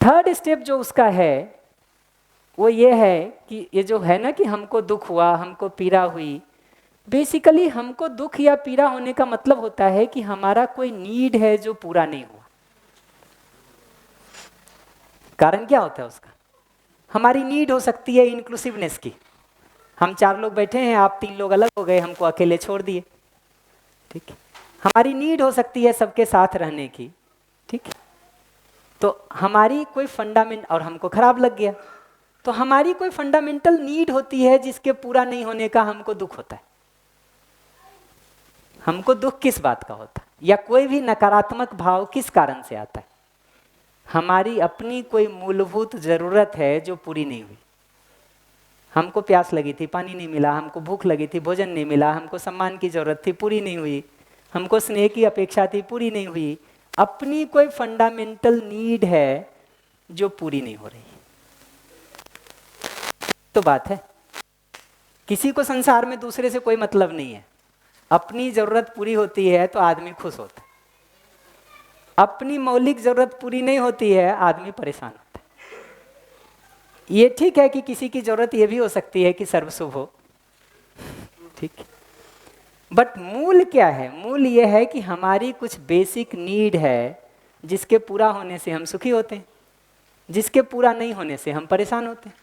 थर्ड स्टेप जो उसका है वो ये है कि ये जो है ना कि हमको दुख हुआ, हमको पीड़ा हुई, बेसिकली हमको दुख या पीड़ा होने का मतलब होता है कि हमारा कोई नीड है जो पूरा नहीं हुआ। कारण क्या होता है उसका, हमारी नीड हो सकती है इंक्लूसिवनेस की। हम 4 लोग बैठे हैं, आप 3 लोग अलग हो गए, हमको अकेले छोड़ दिए, ठीक है। हमारी नीड हो सकती है सबके साथ रहने की, ठीक है। तो हमारी कोई फंडामेंट, और हमको खराब लग गया, तो हमारी कोई फंडामेंटल नीड होती है जिसके पूरा नहीं होने का हमको दुख होता है। हमको दुख किस बात का होता है, या कोई भी नकारात्मक भाव किस कारण से आता है। हमारी अपनी कोई मूलभूत जरूरत है जो पूरी नहीं हुई। हमको प्यास लगी थी, पानी नहीं मिला, हमको भूख लगी थी, भोजन नहीं मिला, हमको सम्मान की जरूरत थी, पूरी नहीं हुई, हमको स्नेह की अपेक्षा थी, पूरी नहीं हुई। अपनी कोई फंडामेंटल नीड है जो पूरी नहीं हो रही, तो बात है। किसी को संसार में दूसरे से कोई मतलब नहीं है। अपनी जरूरत पूरी होती है तो आदमी खुश होता है, अपनी मौलिक जरूरत पूरी नहीं होती है आदमी परेशान होता है। ये ठीक है कि किसी की जरूरत ये भी हो सकती है कि सर्वशुभ हो, ठीक है। बट मूल क्या है, मूल ये है कि हमारी कुछ बेसिक नीड है जिसके पूरा होने से हम सुखी होते हैं, जिसके पूरा नहीं होने से हम परेशान होते हैं।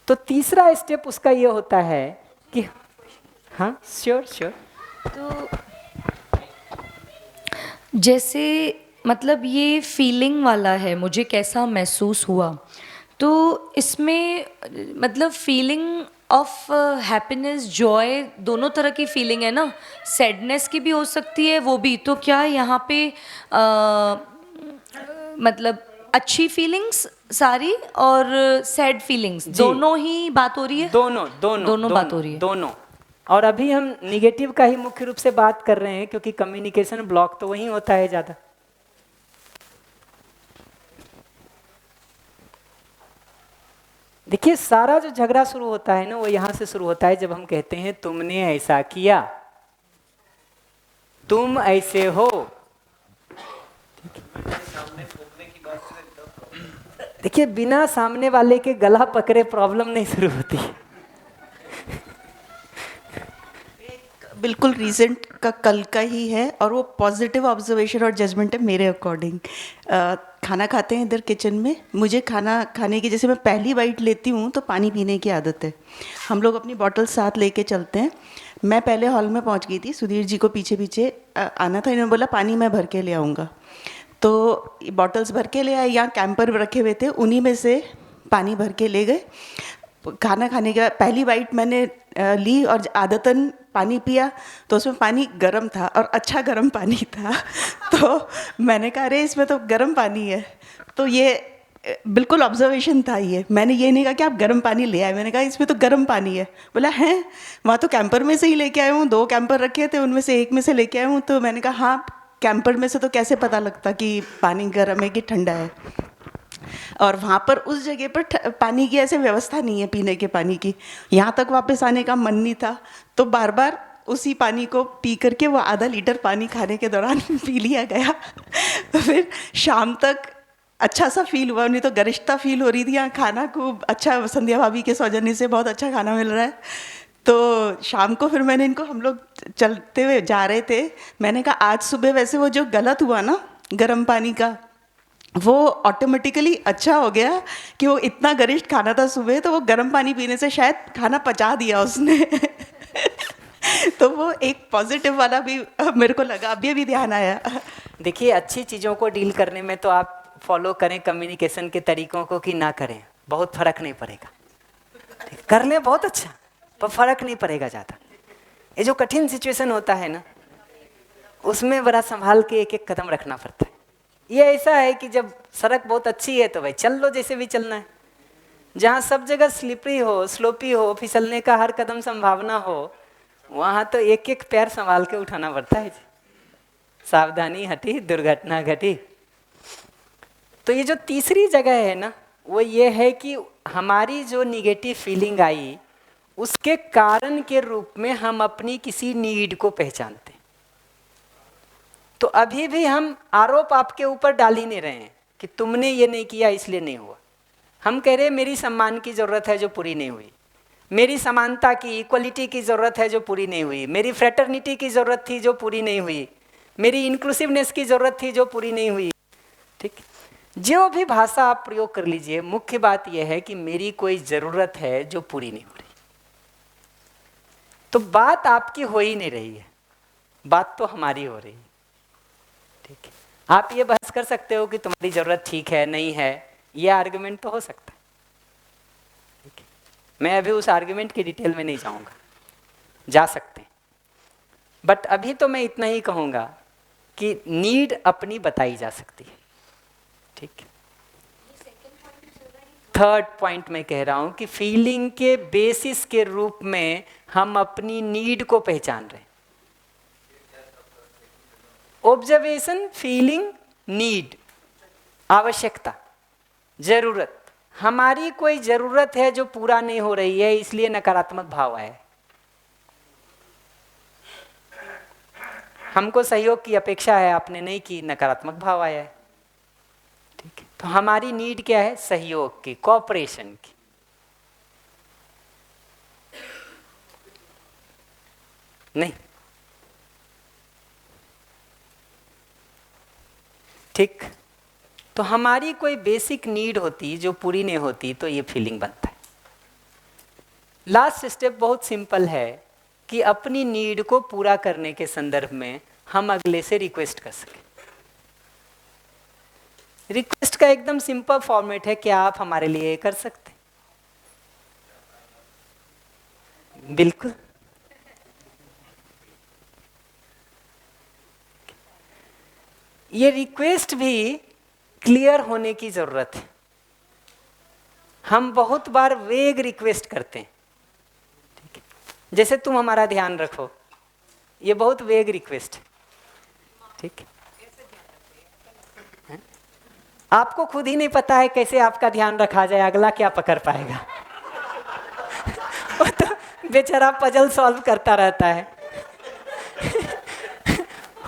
तो तीसरा स्टेप उसका ये होता है कि हाँ श्योर श्योर। तो जैसे मतलब ये फीलिंग वाला है, मुझे कैसा महसूस हुआ, तो इसमें मतलब फीलिंग ऑफ हैप्पीनेस, जॉय, दोनों तरह की फीलिंग है ना, सैडनेस की भी हो सकती है वो भी। तो क्या यहाँ पे मतलब अच्छी फीलिंग्स सारी और सैड फीलिंग्स जी। दोनों ही बात हो रही है? दोनों दोनों दोनों बात हो रही है। दोनों। और अभी हम निगेटिव का ही मुख्य रूप से बात कर रहे हैं, क्योंकि कम्युनिकेशन ब्लॉक तो वही होता है ज्यादा। देखिए, सारा जो झगड़ा शुरू होता है ना, वो यहां से शुरू होता है जब हम कहते हैं तुमने ऐसा किया, तुम ऐसे हो। देखिए, बिना सामने वाले के गला पकड़े प्रॉब्लम नहीं शुरू होती। बिल्कुल रीसेंट का कल का ही है, और वो पॉजिटिव ऑब्जर्वेशन और जजमेंट है मेरे अकॉर्डिंग। खाना खाते हैं इधर किचन में, मुझे खाना खाने की, जैसे मैं पहली बाइट लेती हूँ तो पानी पीने की आदत है। हम लोग अपनी बॉटल साथ लेके चलते हैं। मैं पहले हॉल में पहुँच गई थी, सुधीर जी को पीछे पीछे आना था, इन्होंने बोला पानी मैं भर के ले आऊँगा, तो बॉटल्स भर के ले आए, यहाँ कैंपर रखे हुए थे, उन्हीं में से पानी भर के ले गए। खाना खाने के बाद पहली बाइट मैंने ली और आदतन पानी पिया, तो उसमें पानी गर्म था और अच्छा गर्म पानी था। तो मैंने कहा अरे इसमें तो गर्म पानी है। तो ये बिल्कुल ऑब्जर्वेशन था ये, मैंने ये नहीं कहा कि आप गर्म पानी ले आए, मैंने कहा इसमें तो गर्म पानी है। बोला है, वहाँ तो कैंपर में से ही लेके आया हूँ, 2 कैंपर रखे थे, उनमें से एक में से लेके आया हूँ। तो मैंने कहा हाँ, कैंपर में से तो कैसे पता लगता कि पानी गर्म है कि ठंडा है। और वहाँ पर उस जगह पर पानी की ऐसे व्यवस्था नहीं है पीने के पानी की। यहाँ तक वापस आने का मन नहीं था, तो बार बार उसी पानी को पी करके वो आधा लीटर पानी खाने के दौरान पी लिया गया। तो फिर शाम तक अच्छा सा फील हुआ, नहीं तो गरिष्ठता फील हो रही थी। यहाँ खाना खूब अच्छा, संध्या भाभी के सौजन्य से बहुत अच्छा खाना मिल रहा है। तो शाम को फिर मैंने इनको, हम लोग चलते हुए जा रहे थे, मैंने कहा आज सुबह वैसे वो जो गलत हुआ ना गर्म पानी का, वो ऑटोमेटिकली अच्छा हो गया कि वो इतना गरिष्ठ खाना था सुबह, तो वो गर्म पानी पीने से शायद खाना पचा दिया उसने। तो वो एक पॉजिटिव वाला भी मेरे को लगा, अभी ध्यान आया। देखिए, अच्छी चीज़ों को डील करने में तो आप फॉलो करें कम्युनिकेशन के तरीकों को कि ना करें, बहुत फर्क नहीं पड़ेगा। कर लें बहुत अच्छा, पर फर्क नहीं पड़ेगा ज़्यादा। ये जो कठिन सिचुएशन होता है ना, उसमें बड़ा संभाल के एक एक कदम रखना पड़ता है। ये ऐसा है कि जब सड़क बहुत अच्छी है तो भाई चल लो जैसे भी चलना है। जहाँ सब जगह स्लिपरी हो, स्लोपी हो, फिसलने का हर कदम संभावना हो, वहाँ तो एक एक पैर संभाल के उठाना पड़ता है। सावधानी हटी दुर्घटना घटी। तो ये जो तीसरी जगह है ना, वो ये है कि हमारी जो निगेटिव फीलिंग आई, उसके कारण के रूप में हम अपनी किसी नीड को पहचानते हैं। तो अभी भी हम आरोप आपके ऊपर डाल ही नहीं रहे हैं कि तुमने ये नहीं किया इसलिए नहीं हुआ। हम कह रहे हैं मेरी सम्मान की ज़रूरत है जो पूरी नहीं हुई, मेरी समानता की, इक्वलिटी की ज़रूरत है जो पूरी नहीं हुई, मेरी फ्रेटर्निटी की ज़रूरत थी जो पूरी नहीं हुई, मेरी इंक्लूसिवनेस की ज़रूरत थी जो पूरी नहीं हुई। ठीक, जो भी भाषा आप प्रयोग कर लीजिए, मुख्य बात यह है कि मेरी कोई ज़रूरत है जो पूरी नहीं हो रही। तो बात आपकी हो ही नहीं रही है, बात तो हमारी हो रही है। ठीक है, आप ये बहस कर सकते हो कि तुम्हारी ज़रूरत ठीक है नहीं है, ये आर्गुमेंट तो हो सकता है। ठीक है, मैं अभी उस आर्गुमेंट की डिटेल में नहीं जाऊंगा, जा सकते हैं, बट अभी तो मैं इतना ही कहूँगा कि नीड अपनी बताई जा सकती है। ठीक है, थर्ड पॉइंट मैं कह रहा हूँ कि फीलिंग के बेसिस के रूप में हम अपनी नीड को पहचान रहे हैं। ऑब्जर्वेशन, फीलिंग, नीड, आवश्यकता, जरूरत। हमारी कोई जरूरत है जो पूरा नहीं हो रही है, इसलिए नकारात्मक भाव आया है। हमको सहयोग की अपेक्षा है, आपने नहीं की, नकारात्मक भाव आया है। ठीक है, तो हमारी नीड क्या है? सहयोग की, कोऑपरेशन की। नहीं, ठीक, तो हमारी कोई बेसिक नीड होती जो पूरी नहीं होती तो ये फीलिंग बनता है। लास्ट स्टेप बहुत सिंपल है कि अपनी नीड को पूरा करने के संदर्भ में हम अगले से रिक्वेस्ट कर सकें। रिक्वेस्ट का एकदम सिंपल फॉर्मेट है, क्या आप हमारे लिए ये कर सकते? बिल्कुल। ये रिक्वेस्ट भी क्लियर होने की जरूरत है। हम बहुत बार वेग रिक्वेस्ट करते हैं, ठीक है, जैसे तुम हमारा ध्यान रखो, ये बहुत वेग रिक्वेस्ट है, ठीक है। आपको खुद ही नहीं पता है कैसे आपका ध्यान रखा जाए, अगला क्या पकड़ पाएगा। वो तो बेचारा पजल सॉल्व करता रहता है।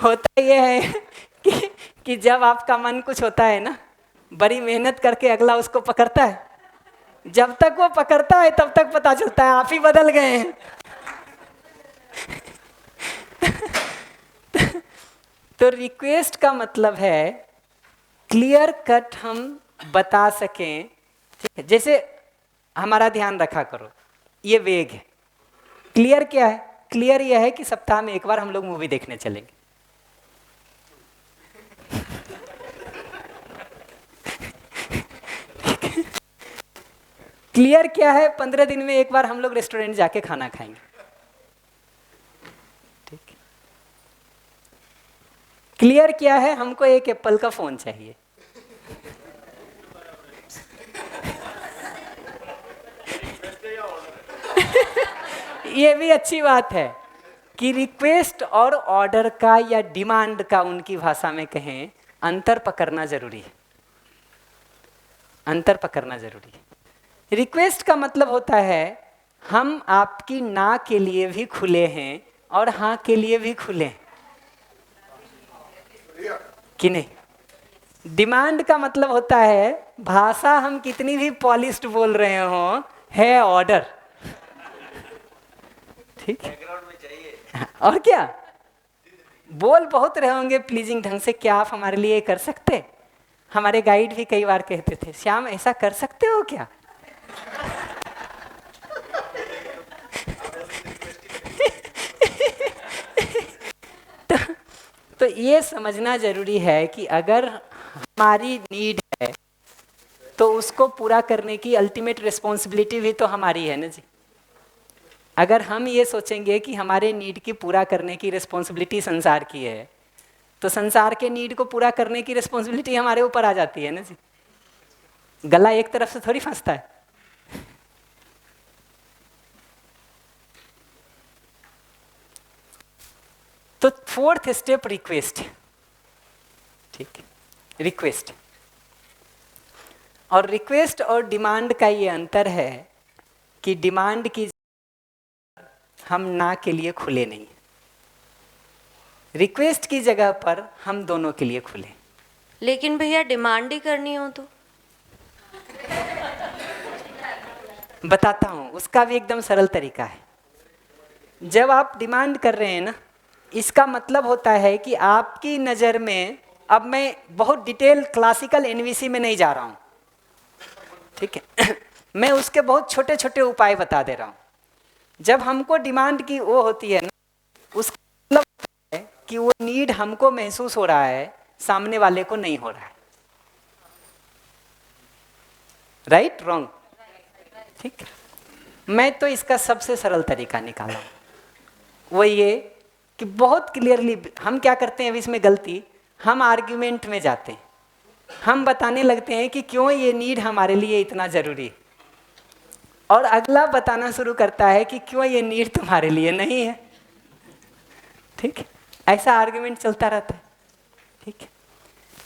होता ये है कि जब आपका मन कुछ होता है ना, बड़ी मेहनत करके अगला उसको पकड़ता है, जब तक वो पकड़ता है तब तक पता चलता है आप ही बदल गए हैं। तो रिक्वेस्ट का मतलब है क्लियर कट हम बता सकें, ठीक है। जैसे हमारा ध्यान रखा करो, ये वेग है। क्लियर क्या है? क्लियर यह है कि सप्ताह में एक बार हम लोग मूवी देखने चलेंगे। क्लियर क्या है? 15 दिन में एक बार हम लोग रेस्टोरेंट जाके खाना खाएंगे, ठीक है। क्लियर क्या है? हमको एक एप्पल का फोन चाहिए। ये भी अच्छी बात है कि रिक्वेस्ट और ऑर्डर का या डिमांड का, उनकी भाषा में कहें, अंतर पकड़ना जरूरी है। अंतर पकड़ना जरूरी है। रिक्वेस्ट का मतलब होता है हम आपकी ना के लिए भी खुले हैं और हाँ के लिए भी खुले हैं, कि नहीं। डिमांड का मतलब होता है भाषा हम कितनी भी पॉलिश्ड बोल रहे हो, है ऑर्डर, ठीक है। और क्या बोल बहुत रहे होंगे प्लीजिंग ढंग से, क्या आप हमारे लिए कर सकते? हमारे गाइड भी कई बार कहते थे, श्याम ऐसा कर सकते हो क्या? तो ये समझना जरूरी है कि अगर हमारी नीड है तो उसको पूरा करने की अल्टीमेट रिस्पॉन्सिबिलिटी भी तो हमारी है ना जी। अगर हम ये सोचेंगे कि हमारे नीड की पूरा करने की रिस्पॉन्सिबिलिटी संसार की है, तो संसार के नीड को पूरा करने की रिस्पॉन्सिबिलिटी हमारे ऊपर आ जाती है ना जी। गला एक तरफ से थोड़ी फंसता है। तो फोर्थ स्टेप रिक्वेस्ट, ठीक है। रिक्वेस्ट और रिक्वेस्ट और डिमांड का ये अंतर है कि डिमांड की हम ना के लिए खुले नहीं, रिक्वेस्ट की जगह पर हम दोनों के लिए खुले। लेकिन भैया डिमांड ही करनी हो तो? बताता हूं, उसका भी एकदम सरल तरीका है। जब आप डिमांड कर रहे हैं ना, इसका मतलब होता है कि आपकी नज़र में, अब मैं बहुत डिटेल क्लासिकल एनवीसी में नहीं जा रहा हूं, ठीक है। मैं उसके बहुत छोटे छोटे उपाय बता दे रहा हूं। जब हमको डिमांड की वो होती है ना, उसका मतलब है कि वो नीड हमको महसूस हो रहा है, सामने वाले को नहीं हो रहा है। Right wrong? ठीक। मैं तो इसका सबसे सरल तरीका निकाला, वो ये कि बहुत क्लियरली हम क्या करते हैं, अभी इसमें गलती, हम आर्ग्यूमेंट में जाते हैं, हम बताने लगते हैं कि क्यों ये नीड हमारे लिए इतना ज़रूरी है, और अगला बताना शुरू करता है कि क्यों ये नीड तुम्हारे लिए नहीं है, ठीक है। ऐसा आर्ग्यूमेंट चलता रहता है, ठीक है।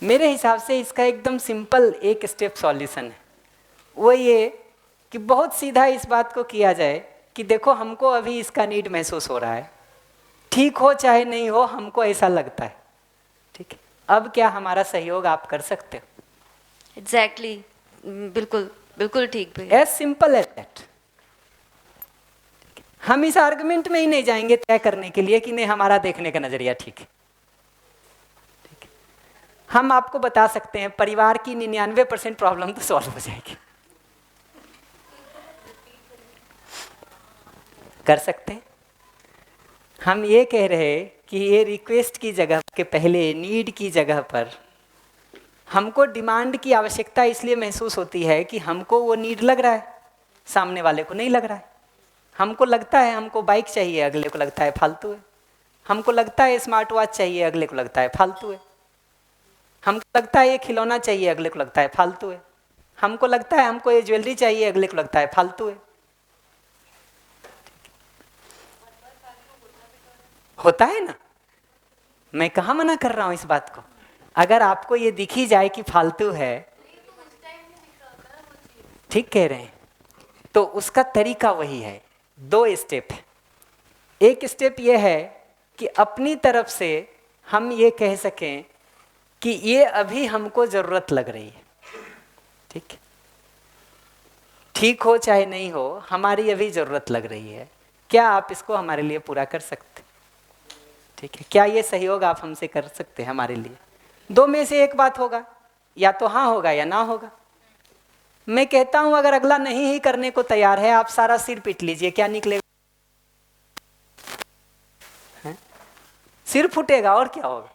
मेरे हिसाब से इसका एकदम सिंपल एक स्टेप सॉल्यूशन है, वो ये कि बहुत सीधा इस बात को किया जाए कि देखो हमको अभी इसका नीड महसूस हो रहा है, ठीक हो चाहे नहीं हो, हमको ऐसा लगता है, ठीक है। अब क्या हमारा सहयोग आप कर सकते हो? एग्जैक्टली, बिल्कुल बिल्कुल ठीक भैया। As simple as that. हम इस आर्गुमेंट में ही नहीं जाएंगे तय करने के लिए कि नहीं हमारा देखने का नजरिया ठीक है, ठीक है। हम आपको बता सकते हैं परिवार की 99% प्रॉब्लम तो सॉल्व हो जाएगी, कर सकते हैं। हम ये कह रहे हैं कि ये रिक्वेस्ट की जगह के पहले नीड की जगह पर हमको डिमांड की आवश्यकता इसलिए महसूस होती है कि हमको वो नीड लग रहा है, सामने वाले को नहीं लग रहा है। हमको लगता है हमको बाइक चाहिए, अगले को लगता है फालतू है। हमको लगता है स्मार्ट वॉच चाहिए, अगले को लगता है फालतू है। हमको लगता है ये खिलौना चाहिए, अगले को लगता है फालतू है। हमको लगता है हमको ये ज्वेलरी चाहिए, अगले को लगता है फालतू है। होता है ना, मैं कहाँ मना कर रहा हूं इस बात को। अगर आपको ये दिखी जाए कि फालतू है, ठीक कह रहे हैं, तो उसका तरीका वही है। 2 स्टेप है। एक स्टेप ये है कि अपनी तरफ से हम ये कह सकें कि ये अभी हमको ज़रूरत लग रही है, ठीक है, ठीक हो चाहे नहीं हो, हमारी अभी ज़रूरत लग रही है, क्या आप इसको हमारे लिए पूरा कर सकते, ठीक है, क्या ये सहयोग आप हमसे कर सकते हैं हमारे लिए। 2 में से एक बात होगा, या तो हाँ होगा या ना होगा। मैं कहता हूं अगर अगला नहीं ही करने को तैयार है, आप सारा सिर पीट लीजिए, क्या निकलेगा? सिर फूटेगा और क्या होगा?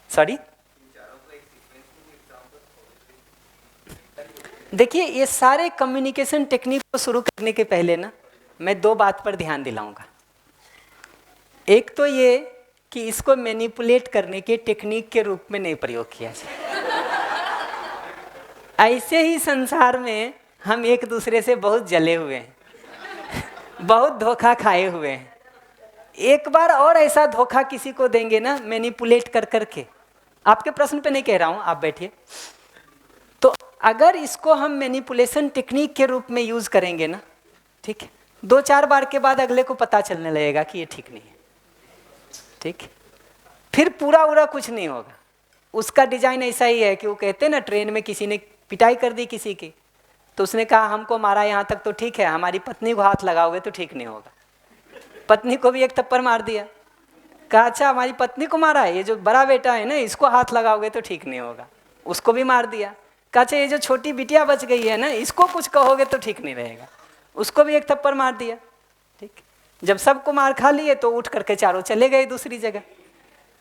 सॉरी, देखिए ये सारे कम्युनिकेशन टेक्निक को शुरू करने के पहले ना मैं 2 बात पर ध्यान दिलाऊंगा। एक तो ये कि इसको मैनिपुलेट करने के टेक्निक के रूप में नहीं प्रयोग किया जाए। ऐसे ही संसार में हम एक दूसरे से बहुत जले हुए हैं, बहुत धोखा खाए हुए हैं। एक बार और ऐसा धोखा किसी को देंगे ना मैनिपुलेट कर करके, आपके प्रश्न पे नहीं कह रहा हूं, आप बैठिए, तो अगर इसको हम मैनिपुलेशन टेक्निक के रूप में यूज करेंगे ना, ठीक है, 2-4 बार के बाद अगले को पता चलने लगेगा कि ये ठीक नहीं है, ठीक है, फिर पूरा कुछ नहीं होगा। उसका डिजाइन ऐसा ही है कि वो कहते हैं ना, ट्रेन में किसी ने पिटाई कर दी किसी की, तो उसने कहा हमको मारा यहाँ तक तो ठीक है, हमारी पत्नी को हाथ लगाओगे तो ठीक नहीं होगा। पत्नी को भी एक थप्पड़ मार दिया, कहा अच्छा हमारी पत्नी को मारा है, ये जो बड़ा बेटा है ना इसको हाथ लगाओगे तो ठीक नहीं होगा, उसको भी मार दिया। कहा अच्छा ये जो छोटी बिटिया बच गई है ना इसको कुछ कहोगे तो ठीक नहीं रहेगा, उसको भी एक थप्पड़ मार दिया। ठीक, जब सबको मार खा लिए तो उठ करके चारों चले गए दूसरी जगह।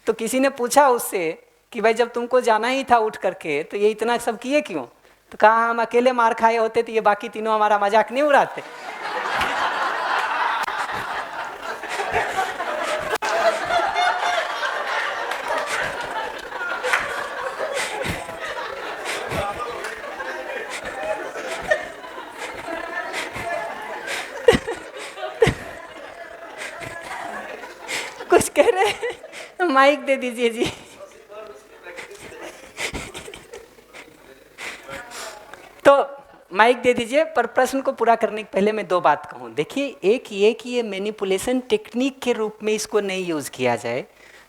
तो किसी ने पूछा उससे कि भाई जब तुमको जाना ही था उठ करके तो ये इतना सब किए क्यों? तो कहा हम अकेले मार खाए होते तो ये बाकी तीनों हमारा मजाक नहीं उड़ाते। कुछ कह रहे हैं, माइक दे दीजिए जी। तो माइक दे दीजिए, पर प्रश्न को पूरा करने के पहले मैं 2 बात कहूँ। देखिए, एक ये कि ये मैनिपुलेशन टेक्निक के रूप में इसको नहीं यूज किया जाए,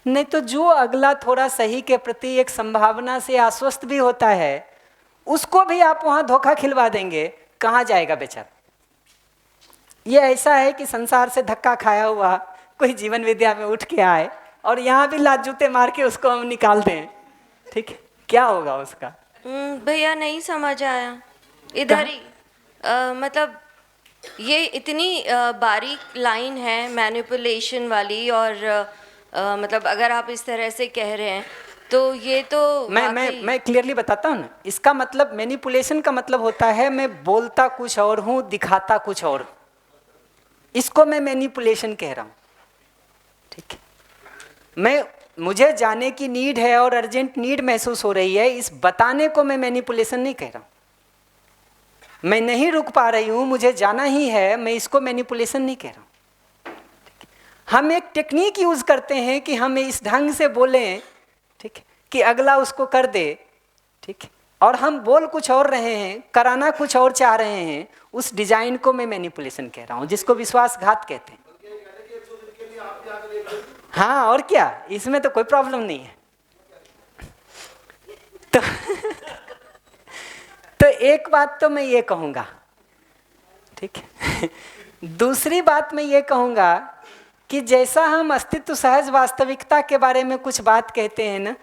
नहीं तो जो अगला थोड़ा सही के प्रति एक संभावना से आश्वस्त भी होता है उसको भी आप वहाँ धोखा खिलवा देंगे, कहाँ जाएगा बेचारा? ये ऐसा है कि संसार से धक्का खाया हुआ कोई जीवन विद्या में उठ के आए और यहाँ भी लात जूते मार के उसको हम निकाल दें, ठीक है, क्या होगा उसका? भैया नहीं समझ आया इधर ही। मतलब ये इतनी बारीक लाइन है मैनिपुलेशन वाली, और मतलब अगर आप इस तरह से कह रहे हैं तो ये तो मैं क्लियरली बताता हूँ ना। इसका मतलब मैनिपुलेशन का मतलब होता है मैं बोलता कुछ और हूँ, दिखाता कुछ और, इसको मैं मैनिपुलेशन कह रहा हूँ, ठीक है। मुझे जाने की नीड है और अर्जेंट नीड महसूस हो रही है, इस बताने को मैं मैनिपुलेशन नहीं कह रहा हूँ। मैं नहीं रुक पा रही हूँ, मुझे जाना ही है, मैं इसको मैनिपुलेशन नहीं कह रहा हूँ। हम एक टेक्निक यूज करते हैं कि हम इस ढंग से बोलें, ठीक है, कि अगला उसको कर दे, ठीक है, और हम बोल कुछ और रहे हैं, कराना कुछ और चाह रहे हैं, उस डिजाइन को मैं मैनिपुलेशन कह रहा हूँ, जिसको विश्वासघात कहते हैं। हाँ, और क्या, इसमें तो कोई प्रॉब्लम नहीं है। तो एक बात तो मैं ये कहूँगा, ठीक है। दूसरी बात मैं ये कहूँगा कि जैसा हम अस्तित्व सहज वास्तविकता के बारे में कुछ बात कहते हैं ना,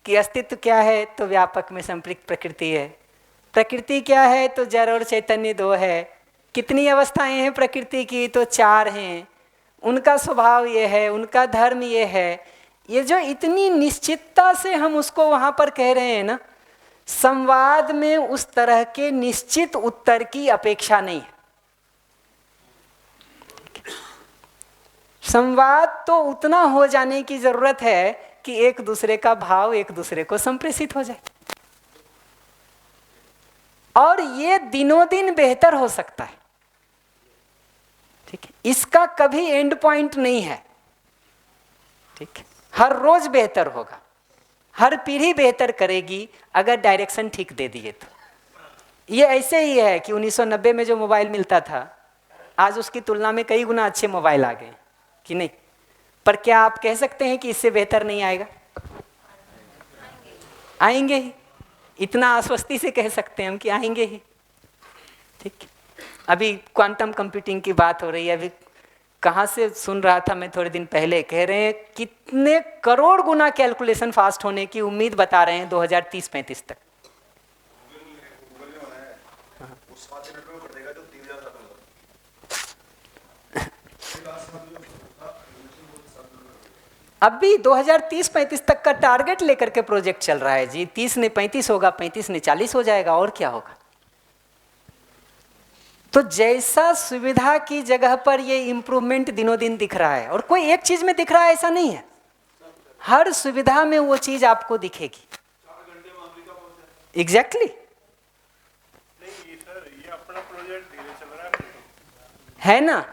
कि अस्तित्व क्या है तो व्यापक में संपृक्त प्रकृति है, प्रकृति क्या है तो जड़ और चैतन्य 2 है, कितनी अवस्थाएं हैं प्रकृति की तो 4 हैं, उनका स्वभाव ये है, उनका धर्म ये है। ये जो इतनी निश्चितता से हम उसको वहाँ पर कह रहे हैं ना, संवाद में उस तरह के निश्चित उत्तर की अपेक्षा नहीं है। संवाद तो उतना हो जाने की जरूरत है कि एक दूसरे का भाव एक दूसरे को संप्रेषित हो जाए, और ये दिनों दिन बेहतर हो सकता है। ठीक है, इसका कभी एंड पॉइंट नहीं है। ठीक है, हर रोज बेहतर होगा, हर पीढ़ी बेहतर करेगी अगर डायरेक्शन ठीक दे दिए तो। ये ऐसे ही है कि 1990 में जो मोबाइल मिलता था, आज उसकी तुलना में कई गुना अच्छे मोबाइल आ गए कि नहीं? पर क्या आप कह सकते हैं कि इससे बेहतर नहीं आएगा? आएंगे ही, इतना आश्वस्ति से कह सकते हैं हम कि आएंगे ही। ठीक, अभी क्वांटम कंप्यूटिंग की बात हो रही है, अभी कहाँ से सुन रहा था मैं थोड़े दिन पहले, कह रहे हैं कितने करोड़ गुना कैलकुलेशन फास्ट होने की उम्मीद बता रहे हैं 2030-35 तक। अभी 2030-35 तक का टारगेट लेकर के प्रोजेक्ट चल रहा है जी। 30 ने 35 होगा, 35 ने 40 हो जाएगा, और क्या होगा। तो जैसा सुविधा की जगह पर ये इम्प्रूवमेंट दिनों दिन दिख रहा है, और कोई एक चीज में दिख रहा है ऐसा नहीं है, हर सुविधा में वो चीज आपको दिखेगी। एग्जैक्टली है ना।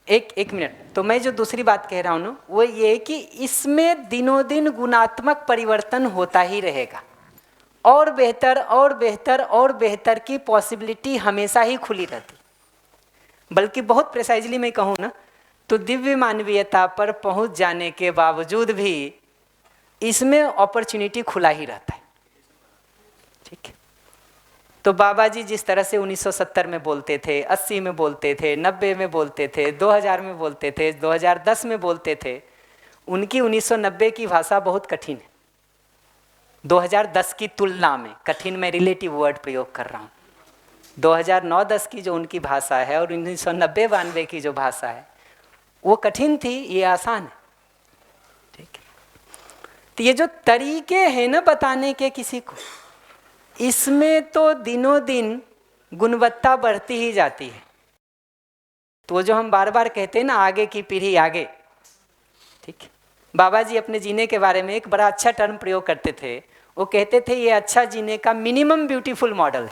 एक मिनट, तो मैं जो दूसरी बात कह रहा हूं ना, वो ये कि इसमें दिनों दिन गुणात्मक परिवर्तन होता ही रहेगा, और बेहतर और बेहतर और बेहतर की पॉसिबिलिटी हमेशा ही खुली रहती। बल्कि बहुत प्रिसाइजली मैं कहूँ ना, तो दिव्य मानवीयता पर पहुंच जाने के बावजूद भी इसमें अपॉर्चुनिटी खुला ही रहता है। ठीक है, तो बाबा जी जिस तरह से 1970 में बोलते थे, 80 में बोलते थे, 90 में बोलते थे, 2000 में बोलते थे, 2010 में बोलते थे, उनकी 1990 की भाषा बहुत कठिन है 2010 की तुलना में। कठिन में रिलेटिव वर्ड प्रयोग कर रहा हूँ। 2009-10 की जो उनकी भाषा है और 1990-92 की जो भाषा है वो कठिन थी, ये आसान है। ठीक है, तो ये जो तरीके हैं ना बताने के किसी को, इसमें तो दिनों दिन गुणवत्ता बढ़ती ही जाती है। तो जो हम बार बार कहते हैं ना, आगे की पीढ़ी आगे। ठीक है, बाबा जी अपने जीने के बारे में एक बड़ा अच्छा टर्म प्रयोग करते थे। वो कहते थे ये अच्छा जीने का मिनिमम ब्यूटीफुल मॉडल है,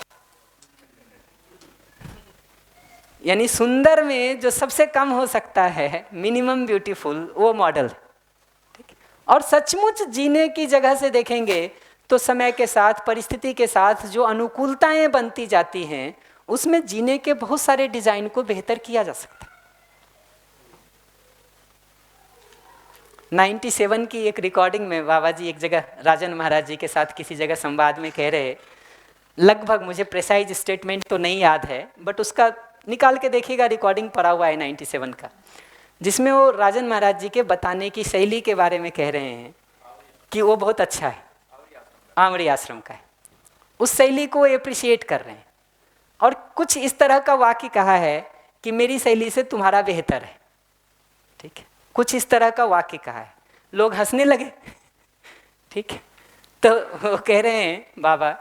यानी सुंदर में जो सबसे कम हो सकता है, मिनिमम ब्यूटीफुल वो मॉडल। ठीक है, और सचमुच जीने की जगह से देखेंगे तो समय के साथ, परिस्थिति के साथ जो अनुकूलताएं बनती जाती हैं, उसमें जीने के बहुत सारे डिजाइन को बेहतर किया जा सकता है। 97 की एक रिकॉर्डिंग में बाबा जी एक जगह राजन महाराज जी के साथ किसी जगह संवाद में कह रहे, लगभग मुझे प्रेसाइज स्टेटमेंट तो नहीं याद है, बट उसका निकाल के देखिएगा, रिकॉर्डिंग पड़ा हुआ है 97 का, जिसमें वो राजन महाराज जी के बताने की शैली के बारे में कह रहे हैं कि वो बहुत अच्छा है, आमड़ी आश्रम का है। उस शैली को एप्रिशिएट कर रहे हैं, और कुछ इस तरह का वाक्य कहा है कि मेरी शैली से तुम्हारा बेहतर है। ठीक है, कुछ इस तरह का वाक्य कहा है, लोग हंसने लगे। ठीक है, तो वो कह रहे हैं बाबा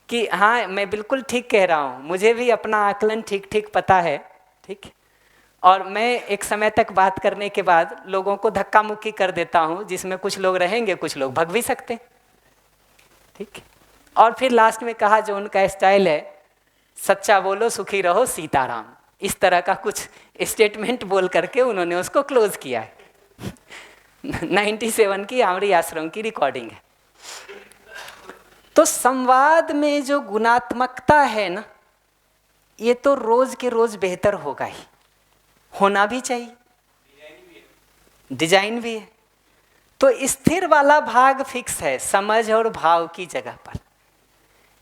कि हाँ मैं बिल्कुल ठीक कह रहा हूँ, मुझे भी अपना आकलन ठीक ठीक पता है। ठीक है, और मैं एक समय तक बात करने के बाद लोगों को धक्का मुक्की कर देता हूँ, जिसमें कुछ लोग रहेंगे, कुछ लोग भग भी सकते हैं। ठीक, और फिर लास्ट में कहा जो उनका स्टाइल है, सच्चा बोलो सुखी रहो सीताराम, इस तरह का कुछ स्टेटमेंट बोल करके उन्होंने उसको क्लोज किया है। 97 की आमड़ी आश्रम की रिकॉर्डिंग है। तो संवाद में जो गुणात्मकता है ना, ये तो रोज के रोज बेहतर होगा ही, होना भी चाहिए, डिजाइन भी है। तो स्थिर वाला भाग फिक्स है, समझ और भाव की जगह पर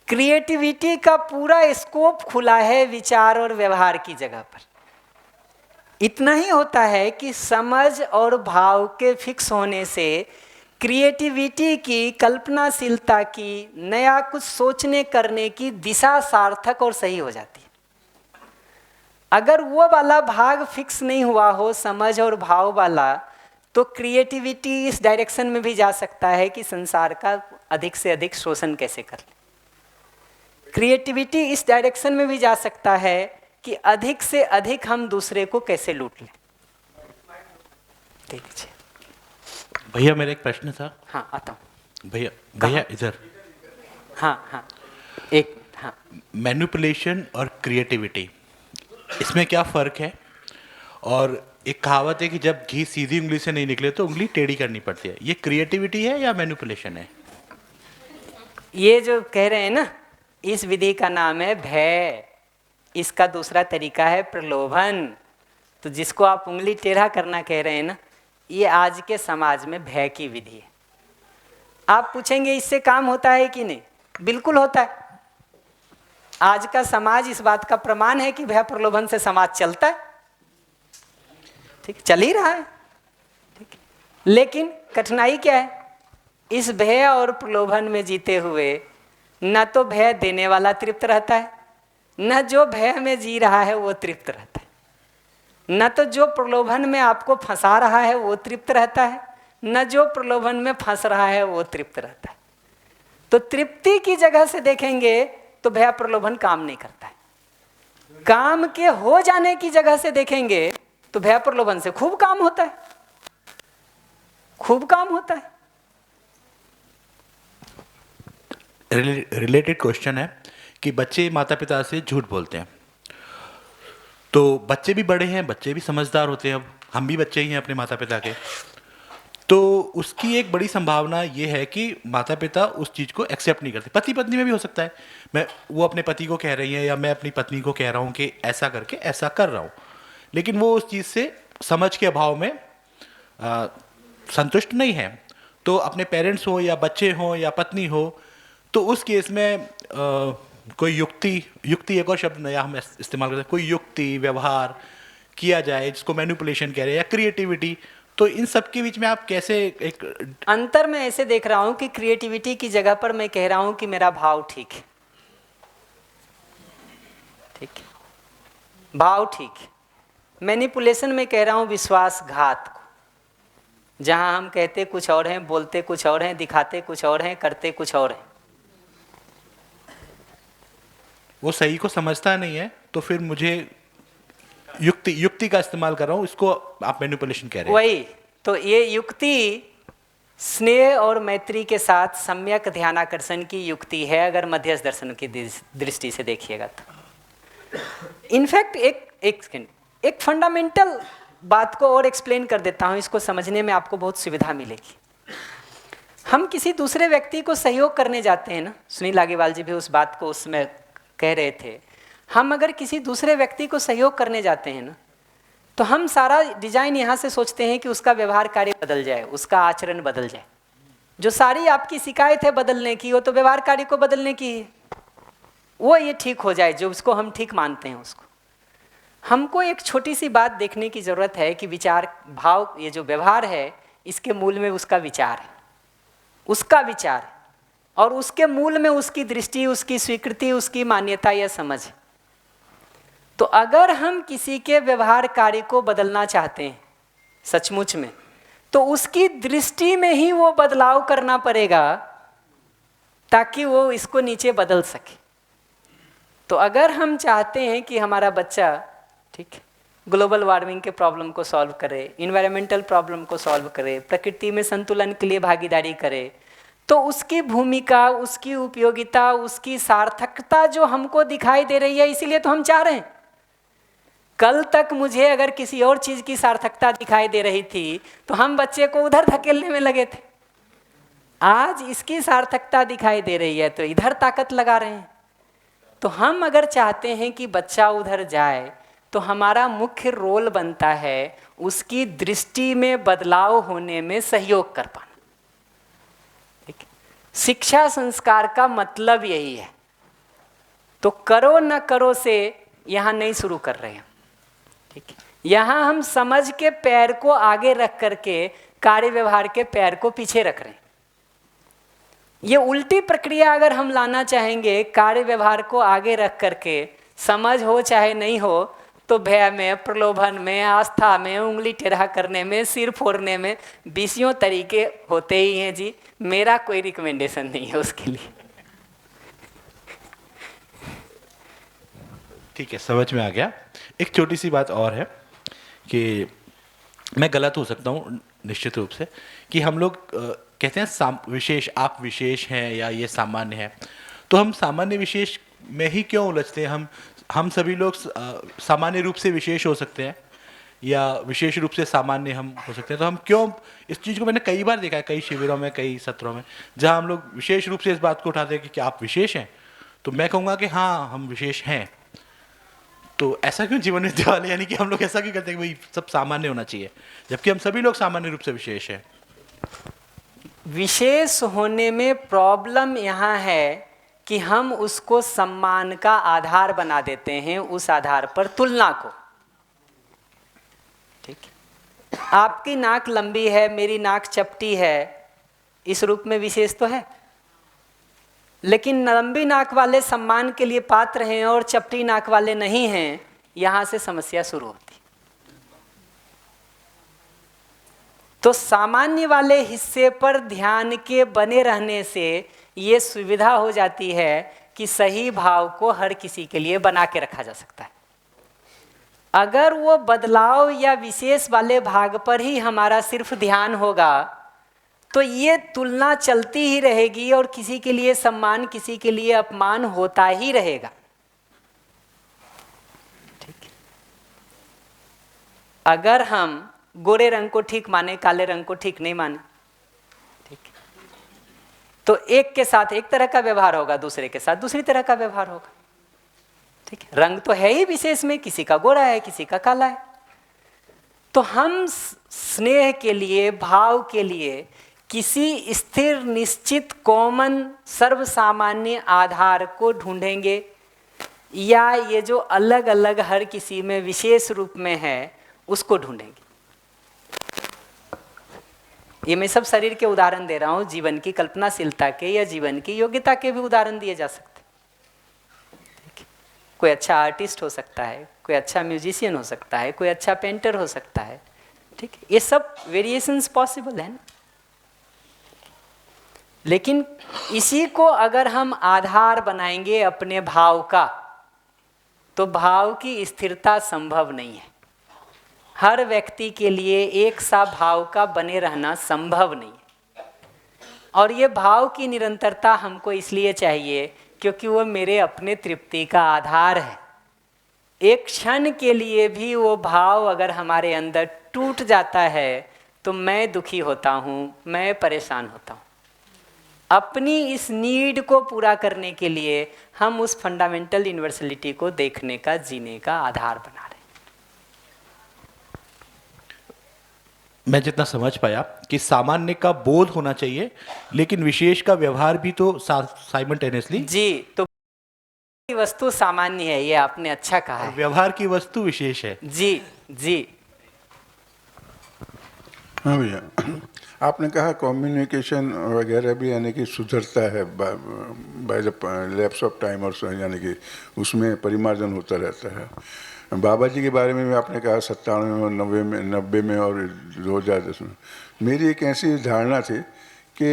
क्रिएटिविटी का पूरा स्कोप खुला है विचार और व्यवहार की जगह पर। इतना ही होता है कि समझ और भाव के फिक्स होने से क्रिएटिविटी की, कल्पनाशीलता की, नया कुछ सोचने करने की दिशा सार्थक और सही हो जाती है। अगर वो वाला भाग फिक्स नहीं हुआ हो, समझ और भाव वाला, तो क्रिएटिविटी इस डायरेक्शन में भी जा सकता है कि संसार का अधिक से अधिक शोषण कैसे कर ले। क्रिएटिविटी इस डायरेक्शन में भी जा सकता है कि अधिक से अधिक हम दूसरे को कैसे लूट लें। ठीक है। भैया मेरा एक प्रश्न था। हाँ आता हूँ। भैया भैया इधर। हाँ हाँ एक हाँ। मैनिपुलेशन और क्रिएटिविटी, इसमें क्या फ़र्क है? और एक कहावत है कि जब घी सीधी उंगली से नहीं निकले तो उंगली टेढ़ी करनी पड़ती है, ये क्रिएटिविटी है या मैनिपुलेशन है? ये जो कह रहे हैं ना, इस विधि का नाम है भय, इसका दूसरा तरीका है प्रलोभन। तो जिसको आप उंगली टेढ़ा करना कह रहे हैं ना, ये आज के समाज में भय की विधि है। आप पूछेंगे इससे काम होता है कि नहीं? बिल्कुल होता है। आज का समाज इस बात का प्रमाण है कि भय प्रलोभन से समाज चलता है। ठीक, चल ही रहा है। ठीक, लेकिन कठिनाई क्या है? इस भय और प्रलोभन में जीते हुए न तो भय देने वाला तृप्त रहता है, न जो भय में जी रहा है वो तृप्त रहता है, न तो जो प्रलोभन में आपको फंसा रहा है वो तृप्त रहता है, न जो प्रलोभन में फंस रहा है वो तृप्त रहता है। तो तृप्ति की जगह से देखेंगे तो भय प्रलोभन काम नहीं करता है। काम के हो जाने की जगह से देखेंगे तो भय प्रलोभन से खूब काम होता है, खूब काम होता है। रिलेटेड क्वेश्चन है कि बच्चे माता पिता से झूठ बोलते हैं, तो बच्चे भी बड़े हैं, बच्चे भी समझदार होते हैं, अब हम भी बच्चे ही हैं अपने माता पिता के, तो उसकी एक बड़ी संभावना ये है कि माता पिता उस चीज़ को एक्सेप्ट नहीं करते। पति पत्नी में भी हो सकता है, वो अपने पति को कह रही है या मैं अपनी पत्नी को कह रहा हूँ कि ऐसा करके ऐसा कर रहा हूँ, लेकिन वो उस चीज़ से समझ के अभाव में संतुष्ट नहीं है। तो अपने पेरेंट्स हो या बच्चे हो या पत्नी हो, तो उस केस में कोई युक्ति एक और शब्द नया हम इस्तेमाल करते हैं, कोई युक्ति व्यवहार किया जाए जिसको मैनिपुलेशन कह रहे हैं या क्रिएटिविटी। तो इन सब के बीच में आप कैसे एक अंतर मैं ऐसे देख रहा हूं कि क्रिएटिविटी की जगह पर मैं कह रहा हूं कि मेरा भाव ठीक है। ठीक है, भाव ठीक है। मैनिपुलेशन में कह रहा हूं विश्वासघात को, जहां हम कहते कुछ और हैं, बोलते कुछ और हैं, दिखाते कुछ और हैं, करते कुछ और हैं। वो सही को समझता नहीं है तो फिर मुझे युक्ति का इस्तेमाल कर रहा हूँ, इसको आप मैनिपुलेशन कह रहे हैं। वही तो, ये युक्ति स्नेह और मैत्री के साथ सम्यक ध्यानाकर्षण की युक्ति है, अगर मध्यस्थ दर्शन की दृष्टि से देखिएगा तो। इनफैक्ट एक फंडामेंटल बात को और एक्सप्लेन कर देता हूँ, इसको समझने में आपको बहुत सुविधा मिलेगी। हम किसी दूसरे व्यक्ति को सहयोग करने जाते हैं ना, सुनील लागेवाल जी भी उस बात को उसमें कह रहे थे, हम अगर किसी दूसरे व्यक्ति को सहयोग करने जाते हैं ना, तो हम सारा डिजाइन यहाँ से सोचते हैं कि उसका व्यवहार कार्य बदल जाए, उसका आचरण बदल जाए। जो सारी आपकी शिकायत है बदलने की, वो तो व्यवहार कार्य को बदलने की है, वो ये ठीक हो जाए जो उसको हम ठीक मानते हैं उसको। हमको एक छोटी सी बात देखने की जरूरत है कि विचार भाव, ये जो व्यवहार है इसके मूल में उसका विचार है, उसका विचार है, और उसके मूल में उसकी दृष्टि, उसकी स्वीकृति, उसकी मान्यता या समझ। तो अगर हम किसी के व्यवहार कार्य को बदलना चाहते हैं सचमुच में, तो उसकी दृष्टि में ही वो बदलाव करना पड़ेगा ताकि वो इसको नीचे बदल सके। तो अगर हम चाहते हैं कि हमारा बच्चा ठीक ग्लोबल वार्मिंग के प्रॉब्लम को सॉल्व करे, इन्वायरमेंटल प्रॉब्लम को सॉल्व करे, प्रकृति में संतुलन के लिए भागीदारी करे, तो उसकी भूमिका, उसकी उपयोगिता, उसकी सार्थकता जो हमको दिखाई दे रही है, इसीलिए तो हम चाह रहे हैं। कल तक मुझे अगर किसी और चीज़ की सार्थकता दिखाई दे रही थी तो हम बच्चे को उधर धकेलने में लगे थे। आज इसकी सार्थकता दिखाई दे रही है तो इधर ताकत लगा रहे हैं। तो हम अगर चाहते हैं कि बच्चा उधर जाए तो हमारा मुख्य रोल बनता है उसकी दृष्टि में बदलाव होने में सहयोग कर पाना। ठीक, शिक्षा संस्कार का मतलब यही है। तो करो न करो से यहाँ नहीं शुरू कर रहे हैं। ठीक है, यहाँ हम समझ के पैर को आगे रख करके कार्य व्यवहार के पैर को पीछे रख रहे हैं। ये उल्टी प्रक्रिया अगर हम लाना चाहेंगे, कार्य व्यवहार को आगे रख करके, समझ हो चाहे नहीं हो, तो भय में, प्रलोभन में, आस्था में, उंगली टेढ़ा करने में, सिर फोड़ने में 20 तरीके होते ही हैं जी। मेरा कोई रिकमेंडेशन नहीं है उसके लिए। ठीक है, समझ में आ गया। एक छोटी सी बात और है कि मैं गलत हो सकता हूँ, निश्चित रूप से कि हम लोग कहते हैं विशेष, आप विशेष हैं या ये सामान्य है, तो हम सामान्य विशेष में ही क्यों उलझते हैं? हम सभी लोग सामान्य रूप से विशेष हो सकते हैं या विशेष रूप से सामान्य हम हो सकते हैं, तो हम क्यों इस चीज़ को, मैंने कई बार देखा है कई शिविरों में, कई सत्रों में, जहाँ हम लोग विशेष रूप से इस बात को उठाते हैं कि क्या आप विशेष हैं, तो मैं कहूँगा कि हाँ हम विशेष हैं। तो ऐसा क्यों जीवन विद्या वाले, यानी कि हम लोग ऐसा क्यों करते हैं कि भाई सब सामान्य होना चाहिए, जबकि हम सभी लोग सामान्य रूप से विशेष हैं? विशेष होने में प्रॉब्लम यहाँ है कि हम उसको सम्मान का आधार बना देते हैं, उस आधार पर तुलना को। ठीक है, आपकी नाक लंबी है, मेरी नाक चपटी है, इस रूप में विशेष तो है, लेकिन लंबी नाक वाले सम्मान के लिए पात्र हैं और चपटी नाक वाले नहीं हैं, यहां से समस्या शुरू होती। तो सामान्य वाले हिस्से पर ध्यान के बने रहने से ये सुविधा हो जाती है कि सही भाव को हर किसी के लिए बना के रखा जा सकता है। अगर वो बदलाव या विशेष वाले भाग पर ही हमारा सिर्फ ध्यान होगा तो ये तुलना चलती ही रहेगी और किसी के लिए सम्मान, किसी के लिए अपमान होता ही रहेगा। ठीक है, अगर हम गोरे रंग को ठीक माने, काले रंग को ठीक नहीं माने, ठीक है, तो एक के साथ एक तरह का व्यवहार होगा, दूसरे के साथ दूसरी तरह का व्यवहार होगा। ठीक है, रंग तो है ही विशेष में, किसी का गोरा है, किसी का काला है। तो हम स्नेह के लिए, भाव के लिए किसी स्थिर, निश्चित, कॉमन, सर्वसामान्य आधार को ढूंढेंगे या ये जो अलग अलग हर किसी में विशेष रूप में है उसको ढूंढेंगे। ये मैं सब शरीर के उदाहरण दे रहा हूँ, जीवन की कल्पनाशीलता के या जीवन की योग्यता के भी उदाहरण दिए जा सकते हैं। कोई अच्छा आर्टिस्ट हो सकता है, कोई अच्छा म्यूजिशियन हो सकता है, कोई अच्छा पेंटर हो सकता है। ठीक है, ये सब वेरिएशंस पॉसिबल है ना। लेकिन इसी को अगर हम आधार बनाएंगे अपने भाव का, तो भाव की स्थिरता संभव नहीं है। हर व्यक्ति के लिए एक सा भाव का बने रहना संभव नहीं है। और ये भाव की निरंतरता हमको इसलिए चाहिए क्योंकि वो मेरे अपने तृप्ति का आधार है। एक क्षण के लिए भी वो भाव अगर हमारे अंदर टूट जाता है तो मैं दुखी होता हूँ, मैं परेशान होता हूँ। अपनी इस नीड को पूरा करने के लिए हम उस फंडामेंटल यूनिवर्सलिटी को देखने का, जीने का आधार बना रहे हैं। मैं जितना समझ पाया कि सामान्य का बोध होना चाहिए, लेकिन विशेष का व्यवहार भी तो साइमल्टेनियसली। जी, तो वस्तु सामान्य है, ये आपने अच्छा कहा है, व्यवहार की वस्तु विशेष है। जी जी। हाँ भैया, आपने कहा कम्युनिकेशन वगैरह भी यानी कि सुधरता है by the lapse of time, और यानी कि उसमें परिमार्जन होता रहता है। बाबा जी के बारे में भी आपने कहा 97 में, 90 में और 2010 में। मेरी एक ऐसी धारणा थी कि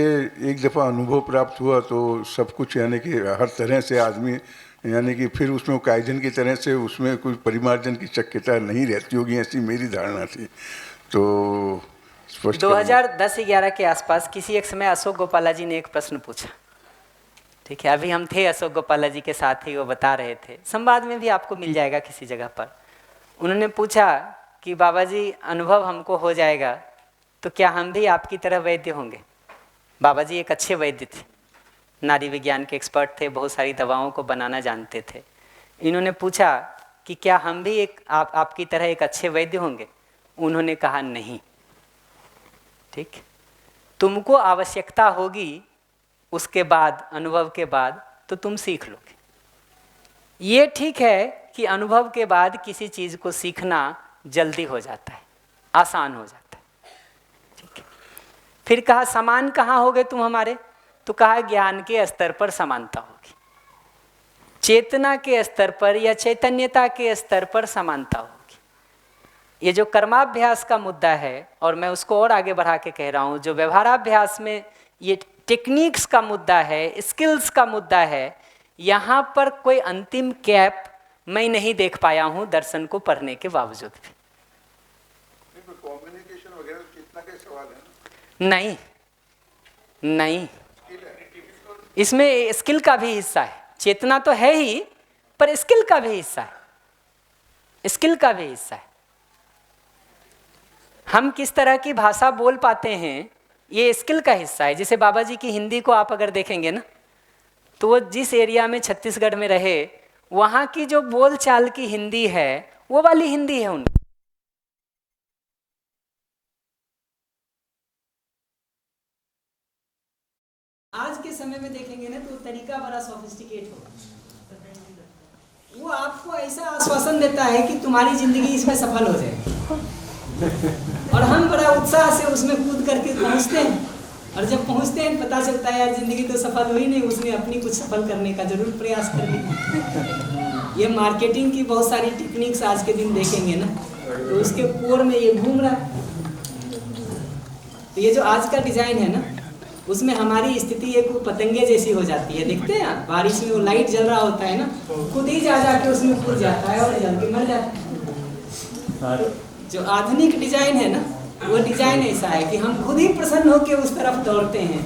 एक दफ़ा अनुभव प्राप्त हुआ तो सब कुछ यानी कि हर तरह से आदमी यानी कि फिर उसमें काइजन की तरह से उसमें कोई परिमार्जन की शक्यता नहीं रहती होगी, ऐसी मेरी धारणा थी। तो 2010-11 के आसपास किसी एक समय अशोक गोपाला जी ने एक प्रश्न पूछा। ठीक है, अभी हम थे अशोक गोपाला जी के साथ ही, वो बता रहे थे, संवाद में भी आपको मिल जाएगा किसी जगह पर। उन्होंने पूछा कि बाबा जी अनुभव हमको हो जाएगा तो क्या हम भी आपकी तरह वैद्य होंगे? बाबा जी एक अच्छे वैद्य थे, नारी विज्ञान के एक्सपर्ट थे, बहुत सारी दवाओं को बनाना जानते थे। इन्होंने पूछा कि क्या हम भी आपकी तरह एक अच्छे वैद्य होंगे? उन्होंने कहा नहीं। ठीक, तुमको आवश्यकता होगी उसके बाद, अनुभव के बाद, तो तुम सीख लोगे। ये ठीक है कि अनुभव के बाद किसी चीज़ को सीखना जल्दी हो जाता है, आसान हो जाता है। ठीक है, फिर कहा समान कहाँ होगे तुम हमारे? तो कहा ज्ञान के स्तर पर समानता होगी, चेतना के स्तर पर या चैतन्यता के स्तर पर समानता होगी। ये जो कर्माभ्यास का मुद्दा है, और मैं उसको और आगे बढ़ा के कह रहा हूँ, जो व्यवहाराभ्यास में ये टेक्निक्स का मुद्दा है, स्किल्स का मुद्दा है, यहाँ पर कोई अंतिम कैप मैं नहीं देख पाया हूँ दर्शन को पढ़ने के बावजूद भी। कम्युनिकेशन वगैरह चेतना नहीं नहीं, इसमें स्किल का भी हिस्सा है। चेतना तो है ही, पर स्किल का भी हिस्सा है, स्किल का भी हिस्सा है। हम किस तरह की भाषा बोल पाते हैं, ये स्किल का हिस्सा है। जैसे बाबा जी की हिंदी को आप अगर देखेंगे ना, तो वो जिस एरिया में छत्तीसगढ़ में रहे, वहाँ की जो बोल चाल की हिंदी है, वो वाली हिंदी है उनकी। आज के समय में देखेंगे ना, तो तरीका बड़ा सोफिस्टिकेट होगा। वो आपको ऐसा आश्वासन देता है कि तुम्हारी जिंदगी इसमें सफल हो जाएगी, और हम बड़ा उत्साह से उसमें कूद करके पहुंचते हैं, और जब पहुंचते हैं पता चलता है यार जिंदगी तो सफल हुई नहीं, उसने अपनी कुछ सफल करने का जरूर प्रयास कर लिया। ये मार्केटिंग की बहुत सारी टेक्निक्स आज के दिन देखेंगे ना, तो उसके कोर में ये घूम रहा है। तो ये जो आज का डिजाइन है ना, उसमें हमारी स्थिति एक पतंगे जैसी हो जाती है। देखते हैं आप, बारिश में वो लाइट जल रहा होता है ना, खुद ही जा जाके उसमें कूद जाता है और जल के मर जाता है। जो आधुनिक डिजाइन है ना, वो डिजाइन ऐसा है कि हम खुद ही प्रसन्न होकर उस तरफ दौड़ते हैं,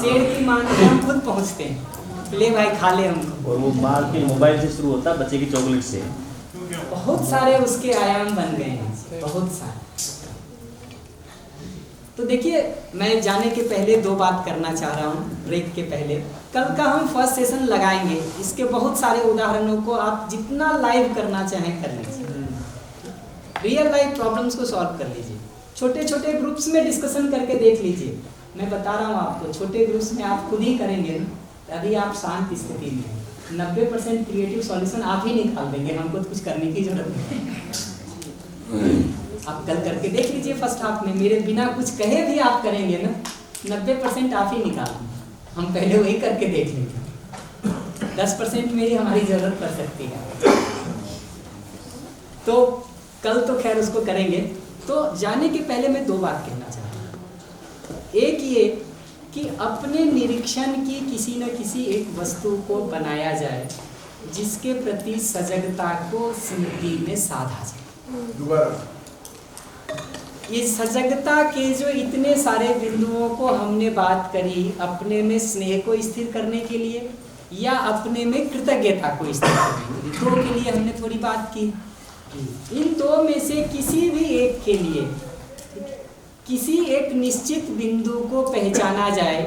शेर की मांग में हम खुद पहुंचते हैं, ले भाई खा ले हमको। और वो माँ के मोबाइल से शुरू होता है, बच्चे की चॉकलेट से। बहुत सारे उसके आयाम बन गए हैं, बहुत सारे। तो देखिए, मैं जाने के पहले दो बात करना चाह रहा हूँ, ब्रेक के पहले। कल का हम फर्स्ट सेशन लगाएंगे, इसके बहुत सारे उदाहरणों को आप जितना लाइव करना चाहें कर लीजिए, रियल लाइफ प्रॉब्लम्स को सॉल्व कर लीजिए, छोटे छोटे ग्रुप्स में डिस्कशन करके देख लीजिए। मैं बता रहा हूँ आपको, छोटे ग्रुप्स में आप खुद ही करेंगे ना, तभी आप शांत स्थिति में 90% क्रिएटिव सॉल्यूशन आप ही निकाल देंगे, हमको तो कुछ करने की जरूरत नहीं। आप कल करके देख लीजिए फर्स्ट हाफ में, मेरे बिना कुछ कहे भी आप करेंगे ना, 90% आप ही निकाल देंगे। हम पहले वही करके देख लेंगे, 10% मेरी हमारी जरूरत पड़ सकती है। तो कल तो खैर उसको करेंगे। तो जाने के पहले मैं दो बात कहना चाहता हूँ। एक ये कि अपने निरीक्षण की किसी न किसी एक वस्तु को बनाया जाए जिसके प्रति सजगता को स्मृति में साधा जाए। ये सजगता के जो इतने सारे बिंदुओं को हमने बात करी, अपने में स्नेह को स्थिर करने के लिए या अपने में कृतज्ञता को स्थिर करने के लिए, दो के लिए हमने थोड़ी बात की। इन दो में से किसी भी एक के लिए किसी एक निश्चित बिंदु को पहचाना जाए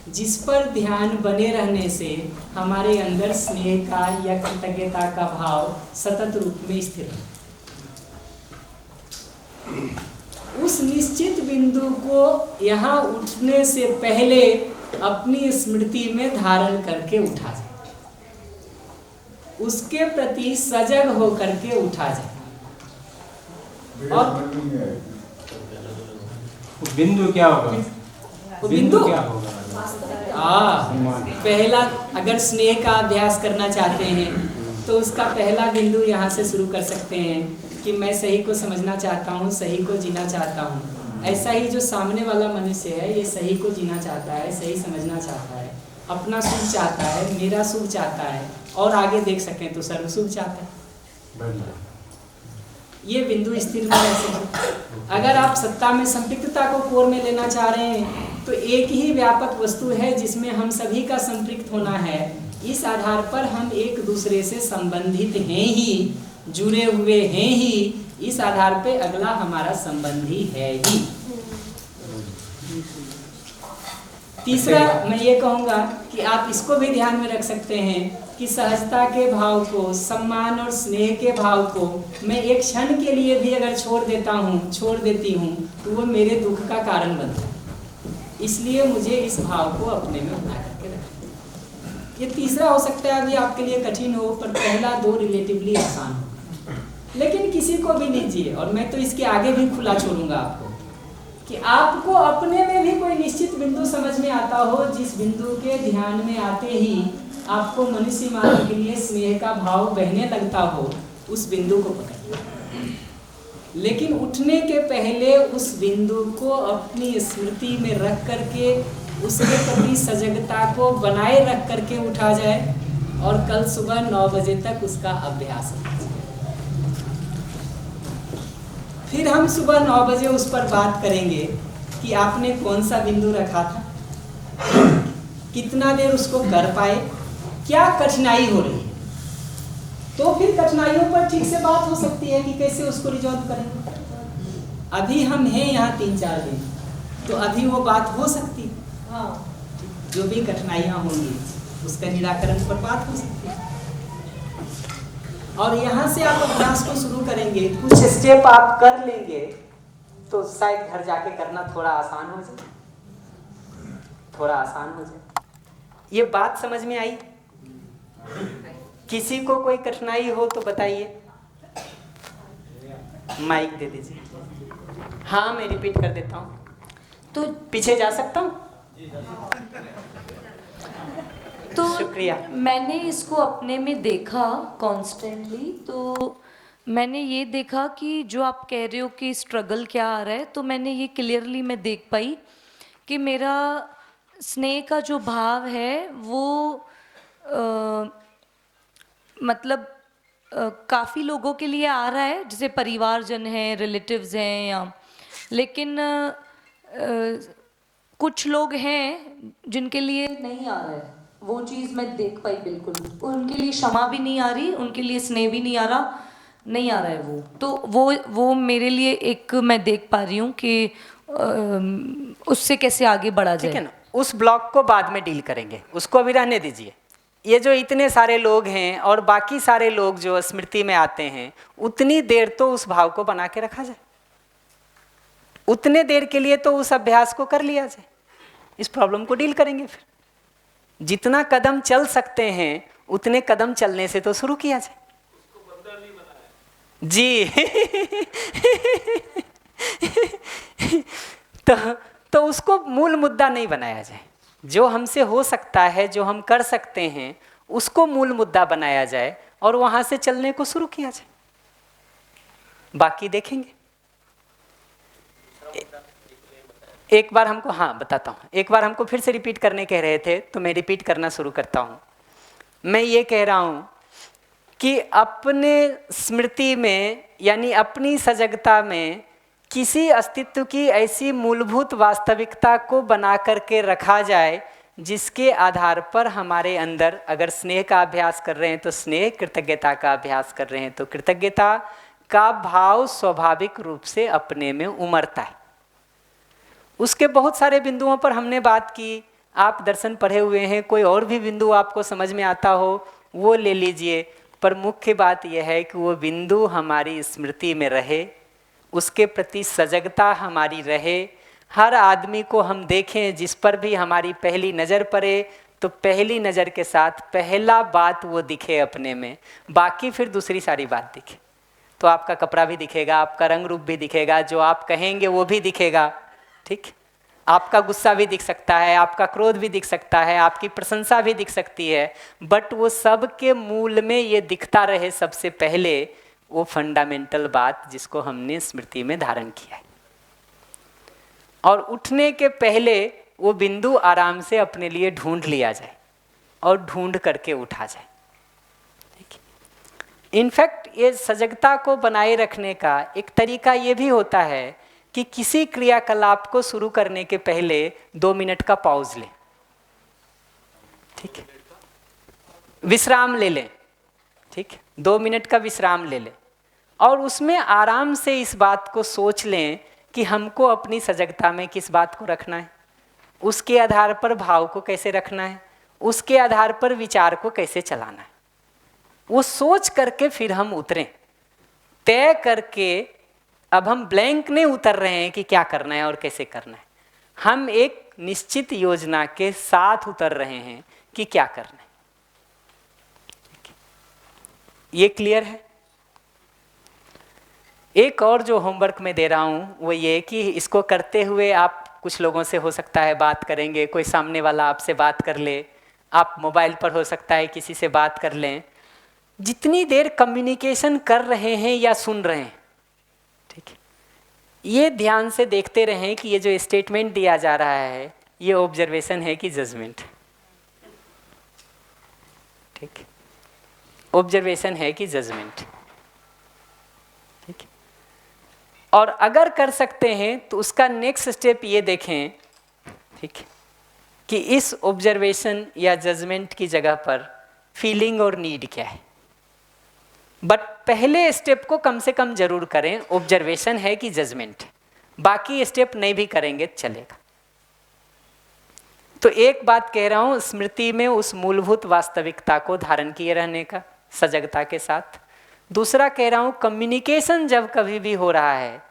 जिस पर ध्यान बने रहने से हमारे अंदर स्नेह का या कृतज्ञता का भाव सतत रूप में स्थिर है। उस निश्चित बिंदु को यहाँ उठने से पहले अपनी स्मृति में धारण करके उठा जाए, उसके प्रति सजग होकर के उठा जाए। और बिंदु क्या होगा? वो बिंदु क्या होगा? पहला, अगर स्नेह का अभ्यास करना चाहते हैं तो उसका पहला बिंदु यहाँ से शुरू कर सकते हैं कि मैं सही को समझना चाहता हूँ, सही को जीना चाहता हूँ। ऐसा ही जो सामने वाला मनुष्य है, ये सही को जीना चाहता है, सही समझना चाहता है, अपना सुख चाहता है, मेरा सुख चाहता है, और आगे देख सकें तो सर्व सुख चाहता है। ये बिंदु स्थिर में रह सके। अगर आप सत्ता में संपृक्तता को कोर में लेना चाह रहे हैं तो एक ही व्यापक वस्तु है जिसमें हम सभी का संपृक्त होना है। इस आधार पर हम एक दूसरे से संबंधित हैं ही, जुड़े हुए हैं ही, इस आधार पे अगला हमारा संबंधी है ही। तीसरा मैं ये कहूँगा कि आप इसको भी ध्यान में रख सकते हैं कि सहजता के भाव को, सम्मान और स्नेह के भाव को मैं एक क्षण के लिए भी अगर छोड़ देती हूँ तो वो मेरे दुख का कारण बनता है। इसलिए मुझे इस भाव को अपने में बना करके रखना। ये तीसरा हो सकता है अभी आपके लिए कठिन हो, पर पहला दो रिलेटिवली आसान हो। लेकिन किसी को भी लीजिए, और मैं तो इसके आगे भी खुला छोड़ूंगा आपको, कि आपको अपने में भी कोई निश्चित बिंदु समझ में आता हो जिस बिंदु के ध्यान में आते ही आपको मनुष्य मात्र के लिए स्नेह का भाव बहने लगता हो, उस बिंदु को पकड़िए। लेकिन उठने के पहले उस बिंदु को अपनी स्मृति में रख करके उसके प्रति सजगता को बनाए रख करके उठा जाए, और कल सुबह 9 बजे तक उसका अभ्यास हो। फिर हम सुबह 9 बजे उस पर बात करेंगे कि आपने कौन सा बिंदु रखा था, कितना देर उसको कर पाए, क्या कठिनाई हो रही है। तो फिर कठिनाइयों पर ठीक से बात हो सकती है कि कैसे उसको रिजॉल्व करेंगे। अभी हम हैं यहाँ 3-4 दिन, तो अभी वो बात हो सकती है। जो भी कठिनाइयाँ होंगी उसका निराकरण पर बात हो सकती है। और यहाँ से आप अभ्यास को शुरू करेंगे, कुछ स्टेप आप कर लेंगे तो शायद घर जाके करना थोड़ा आसान हो जाए, थोड़ा आसान हो जाए। ये बात समझ में आई? किसी को कोई कठिनाई हो तो बताइए, माइक दे दीजिए। हाँ, मैं रिपीट कर देता हूँ, तो पीछे जा सकता हूँ? तो शुक्रिया। मैंने इसको अपने में देखा कॉन्स्टेंटली, तो मैंने ये देखा कि जो आप कह रहे हो कि स्ट्रगल क्या आ रहा है, तो मैंने ये क्लियरली मैं देख पाई कि मेरा स्नेह का जो भाव है वो मतलब काफ़ी लोगों के लिए आ रहा है, जैसे परिवारजन हैं, रिलेटिव्स हैं, या लेकिन कुछ लोग हैं जिनके लिए नहीं आ रहा है। वो चीज़ मैं देख पाई बिल्कुल। उनके लिए क्षमा भी नहीं आ रही, उनके लिए स्नेह भी नहीं आ रहा, नहीं आ रहा है वो। तो वो मेरे लिए एक मैं देख पा रही हूँ कि उससे कैसे आगे बढ़ा जाए। ठीक है ना, उस ब्लॉक को बाद में डील करेंगे, उसको अभी रहने दीजिए। ये जो इतने सारे लोग हैं और बाकी सारे लोग जो स्मृति में आते हैं, उतनी देर तो उस भाव को बना के रखा जाए, उतने देर के लिए तो उस अभ्यास को कर लिया जाए। इस प्रॉब्लम को डील करेंगे। फिर जितना कदम चल सकते हैं उतने कदम चलने से तो शुरू किया जाए। जी तो उसको मूल मुद्दा नहीं बनाया जाए। जो हमसे हो सकता है, जो हम कर सकते हैं, उसको मूल मुद्दा बनाया जाए और वहां से चलने को शुरू किया जाए। बाकी देखेंगे। एक बार हमको, हाँ बताता हूँ, एक बार हमको फिर से रिपीट करने कह रहे थे तो मैं रिपीट करना शुरू करता हूँ। मैं ये कह रहा हूँ कि अपने स्मृति में यानी अपनी सजगता में किसी अस्तित्व की ऐसी मूलभूत वास्तविकता को बना करके रखा जाए जिसके आधार पर हमारे अंदर, अगर स्नेह का अभ्यास कर रहे हैं तो स्नेह, कृतज्ञता का अभ्यास कर रहे हैं तो कृतज्ञता का भाव स्वाभाविक रूप से अपने में उमड़ता है। उसके बहुत सारे बिंदुओं पर हमने बात की। आप दर्शन पढ़े हुए हैं, कोई और भी बिंदु आपको समझ में आता हो वो ले लीजिए, पर मुख्य बात यह है कि वो बिंदु हमारी स्मृति में रहे, उसके प्रति सजगता हमारी रहे। हर आदमी को हम देखें, जिस पर भी हमारी पहली नज़र पड़े तो पहली नज़र के साथ पहला बात वो दिखे अपने में, बाकी फिर दूसरी सारी बात दिखे। तो आपका कपड़ा भी दिखेगा, आपका रंग रूप भी दिखेगा, जो आप कहेंगे वो भी दिखेगा। ठीक, आपका गुस्सा भी दिख सकता है, आपका क्रोध भी दिख सकता है, आपकी प्रशंसा भी दिख सकती है, बट वो सब के मूल में ये दिखता रहे सबसे पहले वो फंडामेंटल बात जिसको हमने स्मृति में धारण किया है। और उठने के पहले वो बिंदु आराम से अपने लिए ढूंढ लिया जाए और ढूंढ करके उठा जाए। इनफैक्ट ये सजगता को बनाए रखने का एक तरीका ये भी होता है कि किसी क्रियाकलाप को शुरू करने के पहले 2 मिनट का पॉज लें। ठीक है, विश्राम ले लें। ठीक, 2 मिनट का विश्राम ले लें और उसमें आराम से इस बात को सोच लें कि हमको अपनी सजगता में किस बात को रखना है, उसके आधार पर भाव को कैसे रखना है, उसके आधार पर विचार को कैसे चलाना है। वो सोच करके फिर हम उतरें, तय करके। अब हम ब्लैंक नहीं उतर रहे हैं कि क्या करना है और कैसे करना है, हम एक निश्चित योजना के साथ उतर रहे हैं कि क्या करना है। ये क्लियर है? एक और जो होमवर्क मैं दे रहा हूँ वो ये कि इसको करते हुए आप कुछ लोगों से हो सकता है बात करेंगे, कोई सामने वाला आपसे बात कर ले, आप मोबाइल पर हो सकता है किसी से बात कर लें। जितनी देर कम्युनिकेशन कर रहे हैं या सुन रहे हैं, ठीक है, ये ध्यान से देखते रहें कि ये जो स्टेटमेंट दिया जा रहा है ये ऑब्जर्वेशन है कि जजमेंट। ठीक, ऑब्जर्वेशन है कि जजमेंट। ठीक, और अगर कर सकते हैं तो उसका नेक्स्ट स्टेप ये देखें, ठीक है, कि इस ऑब्जर्वेशन या जजमेंट की जगह पर फीलिंग और नीड क्या है। बट पहले स्टेप को कम से कम जरूर करें, ऑब्जर्वेशन है कि जजमेंट है, बाकी स्टेप नहीं भी करेंगे चलेगा। तो एक बात कह रहा हूं, स्मृति में उस मूलभूत वास्तविकता को धारण किए रहने का सजगता के साथ। दूसरा कह रहा हूं, कम्युनिकेशन जब कभी भी हो रहा है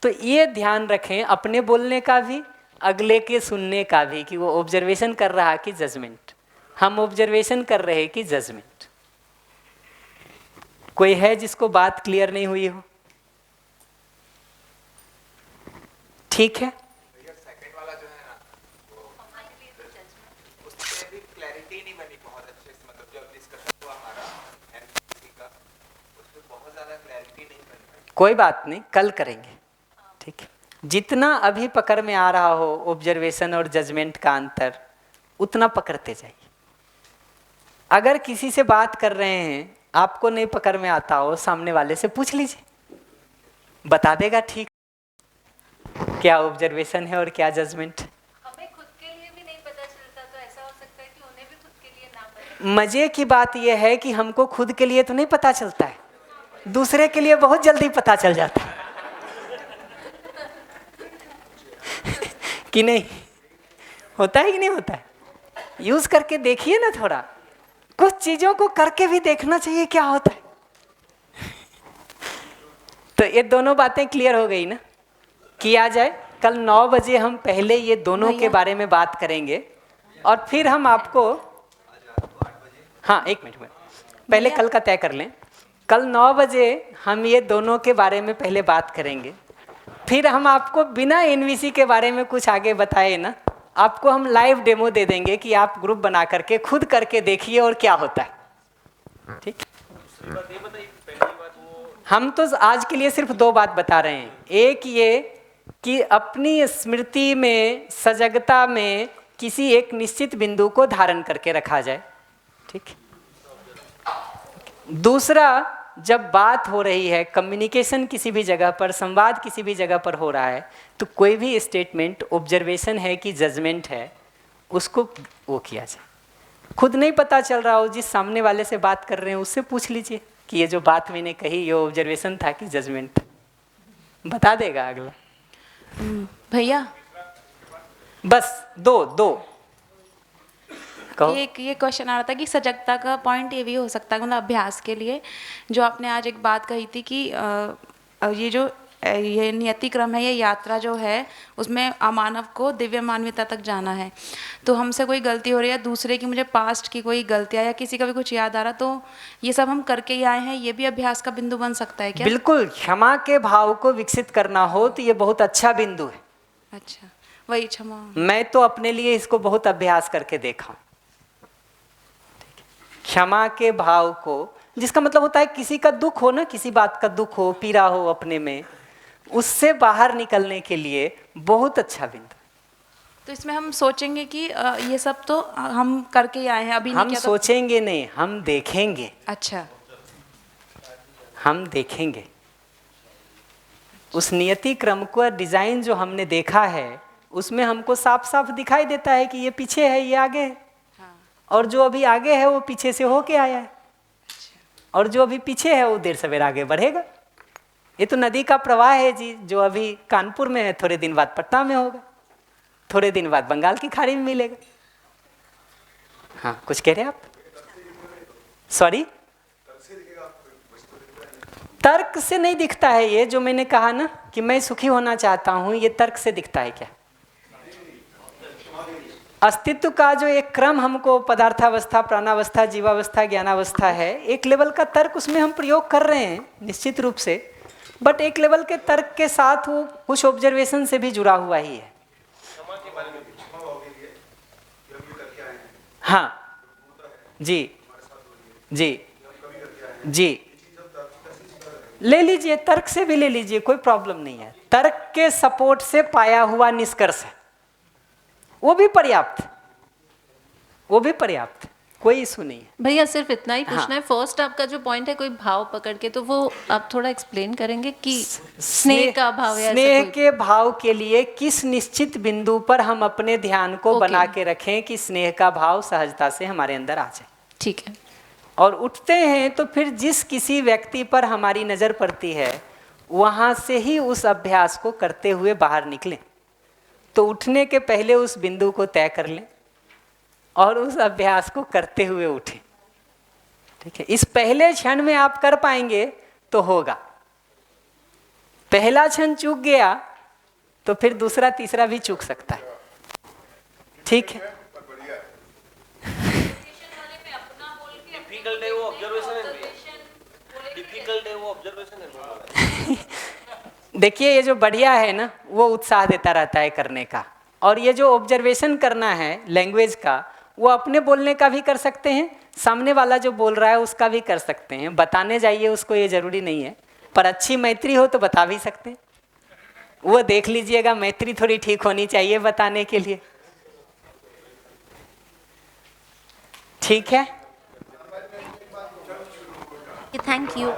तो ये ध्यान रखें अपने बोलने का भी, अगले के सुनने का भी, कि वो ऑब्जर्वेशन कर रहा कि जजमेंट। हम ऑब्जर्वेशन कर रहे कि जजमेंट। कोई है जिसको बात क्लियर नहीं हुई हो? ठीक है, कोई बात नहीं, कल करेंगे, ठीक है। जितना अभी पकड़ में आ रहा हो ऑब्जर्वेशन और जजमेंट का अंतर, उतना पकड़ते जाइए। अगर किसी से बात कर रहे हैं, आपको नहीं पकड़ में आता हो, सामने वाले से पूछ लीजिए, बता देगा ठीक क्या ऑब्जर्वेशन है और क्या जजमेंट। हमें खुद के लिए भी नहीं पता चलता, तो ऐसा हो सकता है कि उन्हें भी खुद के लिए ना पता। मजे की बात यह है कि हमको खुद के लिए तो नहीं पता चलता है, दूसरे के लिए बहुत जल्दी पता चल जाता है कि नहीं? होता है कि नहीं होता है? यूज करके देखिए ना, थोड़ा कुछ चीजों को करके भी देखना चाहिए क्या होता है। तो ये दोनों बातें क्लियर हो गई ना? किया जाए। कल 9 बजे हम पहले ये दोनों के बारे में बात करेंगे और फिर हम आपको, हाँ एक मिनट पहले कल का तय कर लें। कल 9 बजे हम ये दोनों के बारे में पहले बात करेंगे, फिर हम आपको बिना एनवीसी के बारे में कुछ आगे बताए ना, आपको हम लाइव डेमो दे देंगे कि आप ग्रुप बना करके खुद करके देखिए और क्या होता है। ठीक, हम तो आज के लिए सिर्फ 2 बात बता रहे हैं। एक ये कि अपनी स्मृति में, सजगता में किसी एक निश्चित बिंदु को धारण करके रखा जाए, ठीक। दूसरा, जब बात हो रही है, कम्युनिकेशन किसी भी जगह पर, संवाद किसी भी जगह पर हो रहा है, तो कोई भी स्टेटमेंट ऑब्जर्वेशन है कि जजमेंट है, उसको वो किया जाए। खुद नहीं पता चल रहा हो, जिस सामने वाले से बात कर रहे हैं उससे पूछ लीजिए कि ये जो बात मैंने कही ये ऑब्जर्वेशन था कि जजमेंट, बता देगा अगला। भैया बस दो एक ये क्वेश्चन आ रहा था कि सजगता का पॉइंट ये भी हो सकता है, मतलब अभ्यास के लिए जो आपने आज एक बात कही थी कि ये जो ये नियति क्रम है, ये यात्रा जो है उसमें अमानव को दिव्य मानवीयता तक जाना है। तो हमसे कोई गलती हो रही है, दूसरे की, मुझे पास्ट की कोई गलतियाँ या किसी का भी कुछ याद आ रहा, तो ये सब हम करके ही आए हैं, ये भी अभ्यास का बिंदु बन सकता है क्या? बिल्कुल, क्षमा के भाव को विकसित करना हो तो ये बहुत अच्छा बिंदु है। अच्छा, वही क्षमा। मैं तो अपने लिए इसको बहुत अभ्यास करके देखा। क्षमा के भाव को, जिसका मतलब होता है किसी का दुख हो ना, किसी बात का दुख हो, पीड़ा हो अपने में, उससे बाहर निकलने के लिए बहुत अच्छा बिंदु। तो इसमें हम सोचेंगे कि ये सब तो हम करके ही आए हैं, अभी हम सोचेंगे नहीं, हम देखेंगे। अच्छा, हम देखेंगे उस नियति क्रम को, डिजाइन जो हमने देखा है उसमें हमको साफ साफ दिखाई देता है कि ये पीछे है, ये आगे है। और जो अभी आगे है वो पीछे से होके आया है, और जो अभी पीछे है वो देर सवेर आगे बढ़ेगा। ये तो नदी का प्रवाह है जी, जो अभी कानपुर में है, थोड़े दिन बाद पटना में होगा, थोड़े दिन बाद बंगाल की खाड़ी में मिलेगा। हाँ, कुछ कह रहे हैं आप? सॉरी, तर्क से नहीं दिखता है ये जो मैंने कहा ना कि मैं सुखी होना चाहता हूँ, ये तर्क से दिखता है क्या? अस्तित्व का जो एक क्रम हमको पदार्थावस्था, प्राणावस्था, जीवावस्था, ज्ञानावस्था है, एक लेवल का तर्क उसमें हम प्रयोग कर रहे हैं निश्चित रूप से, बट एक लेवल के तर्क के साथ वो कुछ ऑब्जर्वेशन से भी जुड़ा हुआ ही है। हाँ जी जी जी, ले लीजिए, तर्क से भी ले लीजिए, कोई प्रॉब्लम नहीं है। तर्क के सपोर्ट से पाया हुआ निष्कर्ष है, वो भी पर्याप्त, वो भी पर्याप्त। कोई इशू नहीं है। भैया सिर्फ इतना ही पूछना है, फर्स्ट आपका जो पॉइंट है कोई भाव पकड़ के, तो वो आप थोड़ा एक्सप्लेन करेंगे कि स्नेह का भाव है, स्नेह के भाव के लिए किस निश्चित बिंदु पर हम अपने ध्यान को बना के रखें कि स्नेह का भाव सहजता से हमारे अंदर आ जाए। ठीक है। और उठते हैं तो फिर जिस किसी व्यक्ति पर हमारी नजर पड़ती है वहां से ही उस अभ्यास को करते हुए बाहर निकलें। तो उठने के पहले उस बिंदु को तय कर लें और उस अभ्यास को करते हुए उठें। ठीक है, इस पहले क्षण में आप कर पाएंगे तो होगा। पहला क्षण चूक गया तो फिर दूसरा तीसरा भी चूक सकता है। ठीक है, देखिए ये जो बढ़िया है ना वो उत्साह देता रहता है करने का। और ये जो ऑब्जर्वेशन करना है लैंग्वेज का, वो अपने बोलने का भी कर सकते हैं, सामने वाला जो बोल रहा है उसका भी कर सकते हैं। बताने जाइए उसको ये जरूरी नहीं है, पर अच्छी मैत्री हो तो बता भी सकते हैं। वो देख लीजिएगा, मैत्री थोड़ी ठीक होनी चाहिए बताने के लिए। ठीक है, थैंक यू।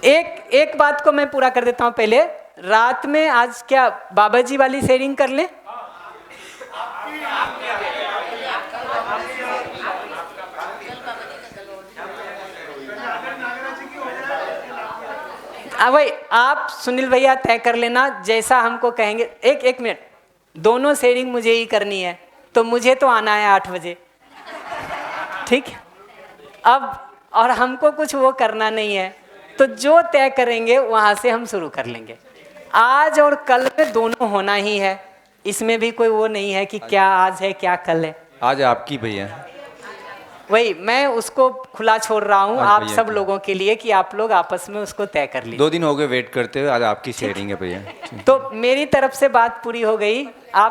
एक बात को मैं पूरा कर देता हूं पहले। रात में आज क्या बाबा जी वाली शेयरिंग कर लें? भाई आप सुनील भैया तय कर लेना जैसा हमको कहेंगे। एक मिनट, दोनों शेयरिंग मुझे ही करनी है तो मुझे तो आना है 8 बजे। ठीक है, अब और हमको कुछ वो करना नहीं है, तो जो तय करेंगे वहां से हम शुरू कर लेंगे। आज और कल में दोनों होना ही है, इसमें भी कोई वो नहीं है कि क्या आज है क्या कल है। आज आपकी भैया, वही मैं उसको खुला छोड़ रहा हूँ आप सब लोगों के लिए कि आप लोग आपस में उसको तय कर लीजिए। 2 दिन हो गए वेट करते हुए, आज आपकी शेयरिंग है भैया। तो मेरी तरफ से बात पूरी हो गई। आप